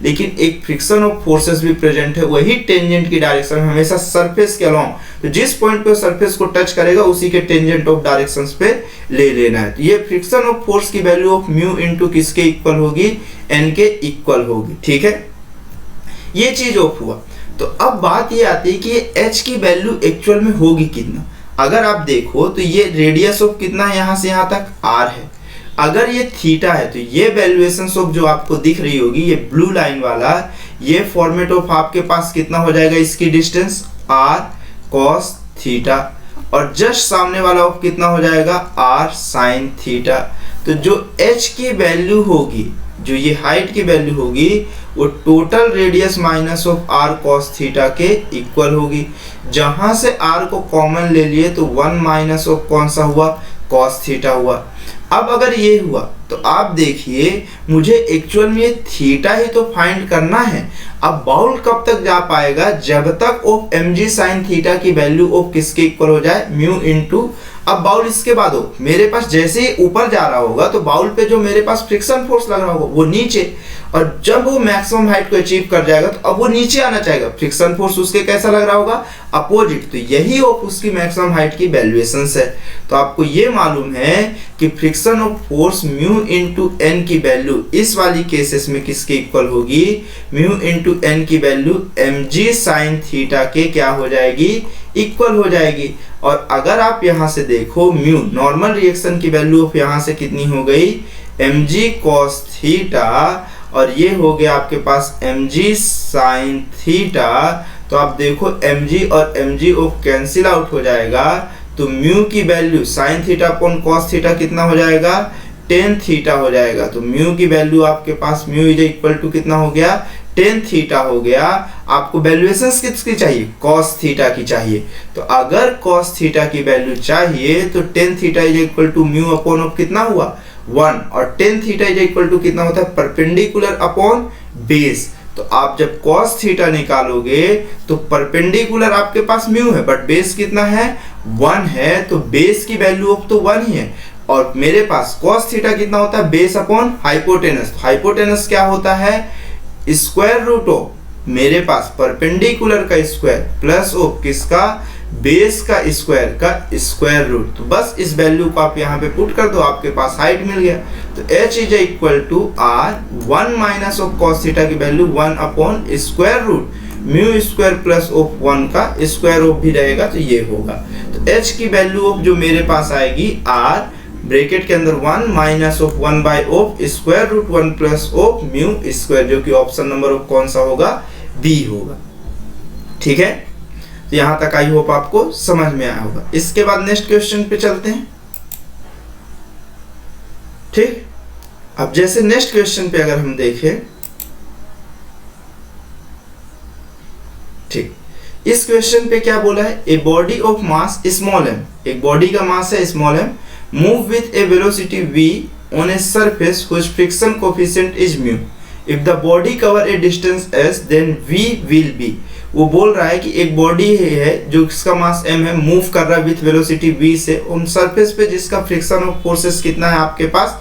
लेकिन एक फ्रिक्शन ऑफ फोर्सेस भी प्रेजेंट है, वही टेंजेंट की डायरेक्शन में हमेशा सरफेस के अलोंग, तो जिस पॉइंट पे सरफेस को टच करेगा उसी के टेंजेंट ऑफ डायरेक्शंस पे ले लेना है। तो ये फ्रिक्शन ऑफ फोर्स की वैल्यू ऑफ म्यू इनटू किसके इक्वल होगी, n के इक्वल होगी, ठीक है। ये चीज ऑफ हुआ। तो अब बात ये आती है कि ये h की वैल्यू एक्चुअल में होगी कितना। अगर आप देखो तो ये रेडियस ऑफ कितना है, यहाँ से यहाँ तक r है। अगर ये थीटा है तो ये वैल्यूएशन ऑफ जो आपको दिख रही होगी ये ब्लू लाइन वाला, ये फॉर्मेट ऑफ आपके पास कितना हो जाएगा, इसकी डिस्टेंस r cos थीटा, और जस्ट सामने वाला ऑफ कितना हो जाएगा, r sin थीटा। तो जो h की वैल्यू होगी, जो ये हाइट की वैल्यू होगी, वो total radius minus of r cos theta के इक्वल होगी। जहां से r को कॉमन ले लिए तो 1 माइनस ऑफ कौन सा हुआ, cos थीटा हुआ। अब अगर ये हुआ तो आप देखिए मुझे एक्चुअल में ये थीटा ही तो फाइंड करना है। अब बाउल कब तक जा पाएगा, जब तक ऑफ mg sin थीटा की वैल्यू ऑफ किसके इक्वल हो जाए, म्यू इनटू, अब बाउल इसके बाद हो मेरे पास जैसे ही ऊपर जा रहा होगा तो बाउल पे जो मेरे पास फ्रिक्शन फोर्स लग रहा होगा वो नीचे, और जब वो मैक्सिमम हाइट को अचीव कर जाएगा तो अब वो नीचे आना चाहेगा, फ्रिक्शन फोर्स उसके कैसा लग रहा होगा, अपोजिट। तो यही ऑफ उसकी मैक्सिमम हाइट की वैल्यूएशंस है। तो आपको ये मालूम है कि friction of force mu into n की वैल्यू इस वाली केसेस में किसके इक्वल होगी, म्यू इनटू n की वैल्यू mg sin थीटा के क्या हो जाएगी, इक्वल हो जाएगी। और अगर आप यहाँ से देखो म्यू नॉर्मल रिएक्शन की वैल्यू ऑफ यहाँ से कितनी हो गई, mg cos थीटा, और ये हो गया आपके पास mg sin थीटा। तो आप देखो mg और mg ऑफ कैंसिल आउट हो जाएगा, तो म्यू की value sin theta upon cos theta कितना हो जाएगा, tan थीटा हो जाएगा। तो म्यू की वैल्यू आपके पास म्यू इज इक्वल टू कितना हो गया, tan थीटा हो गया। आपको वैल्यूएशंस किसकी चाहिए, cos थीटा की चाहिए। तो अगर cos थीटा की वैल्यू चाहिए तो tan theta is equal to mu upon of कितना हुआ 1, और tan theta is equal to कितना होता है, परपेंडिकुलर अपॉन बेस। तो आप जब cos थीटा निकालोगे तो परपेंडिकुलर आपके पास म्यू है बट बेस कितना है, 1 है, तो बेस की वैल्यू ऑफ तो 1 ही है। और मेरे पास cos थीटा कितना होता है, बेस अपॉन हाइपोटेनस। हाइपोटेनस क्या होता है, स्क्वायर रूट ऑफ मेरे पास परपेंडिकुलर का स्क्वायर प्लस ऑफ किसका, बेस का स्क्वायर रूट। तो बस इस वैल्यू को आप यहाँ पे पुट कर दो, आपके पास हाइट मिल गया। तो h is equal to r 1 minus of cos theta की value 1 upon square root mu square plus of 1 का स्क्वायर ऑफ भी रहेगा, तो ये होगा। तो h की वैल्यू ऑफ जो मेरे पास आएगी r ब्रैकेट के अंदर 1 minus of 1 by of square root 1 plus of mu square, जो कि ऑप्शन नंबर ऑफ कौन सा होगा, बी होगा, ठीक है। तो यहां तक आई होप आपको समझ में आया होगा। इसके बाद नेक्स्ट क्वेश्चन पे चलते हैं, ठीक। अब जैसे नेक्स्ट क्वेश्चन पे अगर हम देखें, ठीक, इस क्वेश्चन पे क्या बोला है, a body of mass small m, एक बॉडी का मास है small m, move with A velocity v on a surface whose friction coefficient is mu. If the body cover a distance s, then v will be वो बोल रहा है कि एक body है जो इसका मास m है, मूव कर रहा है विथ वेलोसिटी v से उन सरफेस पे जिसका फ्रिक्शन ऑफ फोर्सेस कितना है आपके पास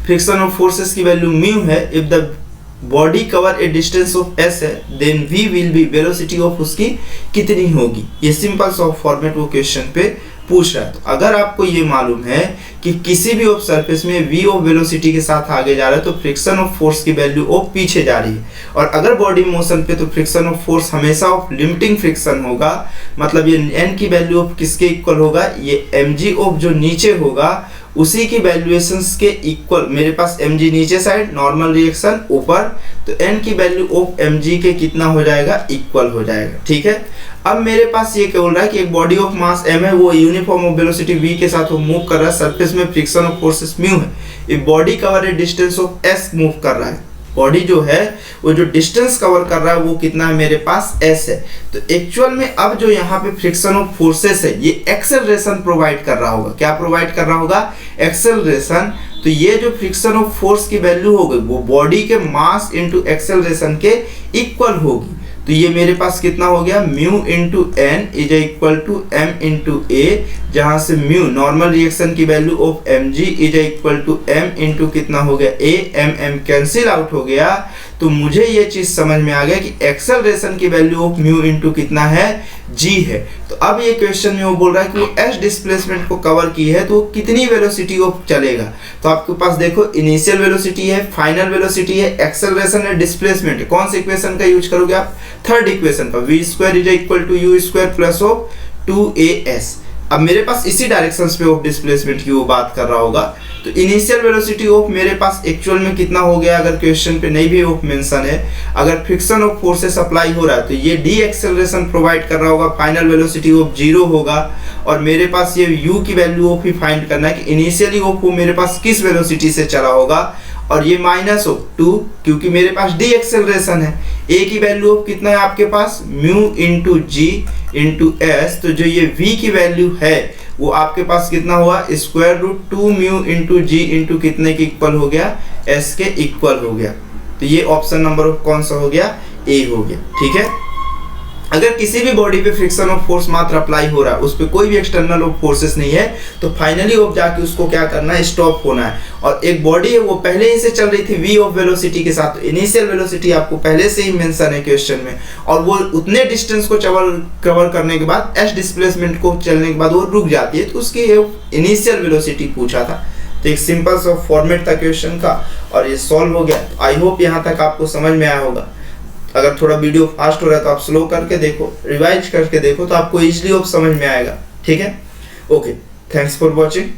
फ्रिक्शन ऑफ फोर्सेस की वैल्यू म्यू है। If the body cover a distance of s है then v will be velocity of उसकी कितनी होगी। ये सिंपल सा फॉर्मेट वो क्वेश्चन पे पूछ रहा है। तो अगर आपको ये मालूम है कि किसी भी ऑफ सरफेस में v ऑफ वेलोसिटी के साथ आगे जा रहा है तो फ्रिक्शन ऑफ फोर्स की वैल्यू ऑफ पीछे जा रही है, और अगर बॉडी मोशन पे तो फ्रिक्शन ऑफ फोर्स हमेशा ऑफ लिमिटिंग फ्रिक्शन होगा। मतलब ये n की वैल्यू ऑफ किसके इक्वल होगा, ये mg ऑफ जो नीचे होगा उसी की वैल्यूएशंस के इक्वल। मेरे पास mg नीचे साइड, नॉर्मल रिएक्शन ऊपर, तो n की वैल्यू ऑफ mg के कितना हो जाएगा, इक्वल हो जाएगा। ठीक है, अब मेरे पास ये बोल रहा है कि एक बॉडी ऑफ मास m है, वो यूनिफॉर्म ऑफ वेलोसिटी v के साथ वो मूव कर रहा है, सरफेस में फ्रिक्शन ऑफ फोर्सेस म्यू है। ये body cover a distance of s move कर रहा है, बॉडी जो है वो जो डिस्टेंस कवर कर रहा है वो कितना है, मेरे पास s है। तो एक्चुअल में अब जो यहाँ पे फ्रिक्शन ऑफ फोर्सेस है ये एक्सेलरेशन प्रोवाइड कर रहा होगा। क्या प्रोवाइड कर रहा होगा, एक्सेलरेशन। तो ये जो फ्रिक्शन ऑफ फोर्स की वैल्यू होगी वो बॉडी के मास इनटू एक्सेलरेशन के इक्वल होगी। तो ये मेरे पास कितना हो गया, mu into N is equal to M into A, जहां से म्यू नॉर्मल रिएक्शन की value of M G is equal to M into कितना हो गया, ए, एम कैंसिल आउट हो गया। तो मुझे ये चीज समझ में आ गया कि एक्सेलरेशन की वैल्यू ऑफ म्यू इंटू कितना है, जी है। तो अब ये क्वेश्चन में वो बोल रहा है कि वो एस डिस्प्लेसमेंट को कवर की है तो कितनी वेलोसिटी ऑफ चलेगा। तो आपके पास देखो इनिशियल वेलोसिटी है, फाइनल वेलोसिटी है, एक्सेलरेशन है, डिस्प्लेसमेंट है। कौन से इक्वेशन का यूज करोगे आप, थर्ड इक्वेशन का, v square is equal to u square plus of 2as। अब मेरे पास इसी डायरेक्शंस पे ऑफ डिस्प्लेसमेंट की वो बात कर रहा होगा। तो इनिशियल वेलोसिटी ऑफ मेरे पास एक्चुअल में कितना हो गया, अगर क्वेश्चन पे नहीं भी ऑफ मेंशन है, अगर फ्रिक्शन ऑफ फोर्सेस अप्लाई हो रहा है तो ये डी एक्सेलरेशन प्रोवाइड कर रहा होगा, फाइनल वेलोसिटी ऑफ 0 होगा। और मेरे पास ये u की वैल्यू ऑफ ही फाइंड करना है कि इनिशियली ऑफ वो मेरे पास किस वेलोसिटी से चला होगा, और ये माइनस ऑफ 2 क्योंकि मेरे पास डी एक्सेलरेशन है। a की वैल्यू ऑफ कितना है आपके पास, म्यू इंटू जी इंटू एस। तो जो ये v की वैल्यू है वो आपके पास कितना हुआ, स्क्वायर रूट 2 म्यू इंटू जी इंटू कितने के इक्वल हो गया, s के इक्वल हो गया। तो ये ऑप्शन नंबर ऑफ कौन सा हो गया, a हो गया। ठीक है, अगर किसी भी बॉडी पे फ्रिक्शन ऑफ फोर्स मात्र अप्लाई हो रहा है, उस पे कोई भी एक्सटर्नल ऑफ फोर्सेस नहीं है, तो फाइनली ऑफ जाके उसको क्या करना है, स्टॉप होना है। और एक बॉडी है वो पहले ही से चल रही थी v ऑफ वेलोसिटी के साथ, तो इनिशियल वेलोसिटी आपको पहले से ही मेंशन है क्वेश्चन में, और वो उतने डिस्टेंस को कवर करने के बाद s डिस्प्लेसमेंट को चलने के बाद वो रुक जाती है, तो उसकी इनिशियल वेलोसिटी पूछा था। तो एक सिंपल सा फॉर्मेट था क्वेश्चन का और ये सॉल्व हो गया। आई होप यहाँ तक आपको समझ में आया होगा। अगर थोड़ा वीडियो फास्ट हो रहा है तो आप स्लो करके देखो, रिवाइज करके देखो, तो आपको इजीली समझ में आएगा। ठीक है, ओके, थैंक्स फॉर वॉचिंग।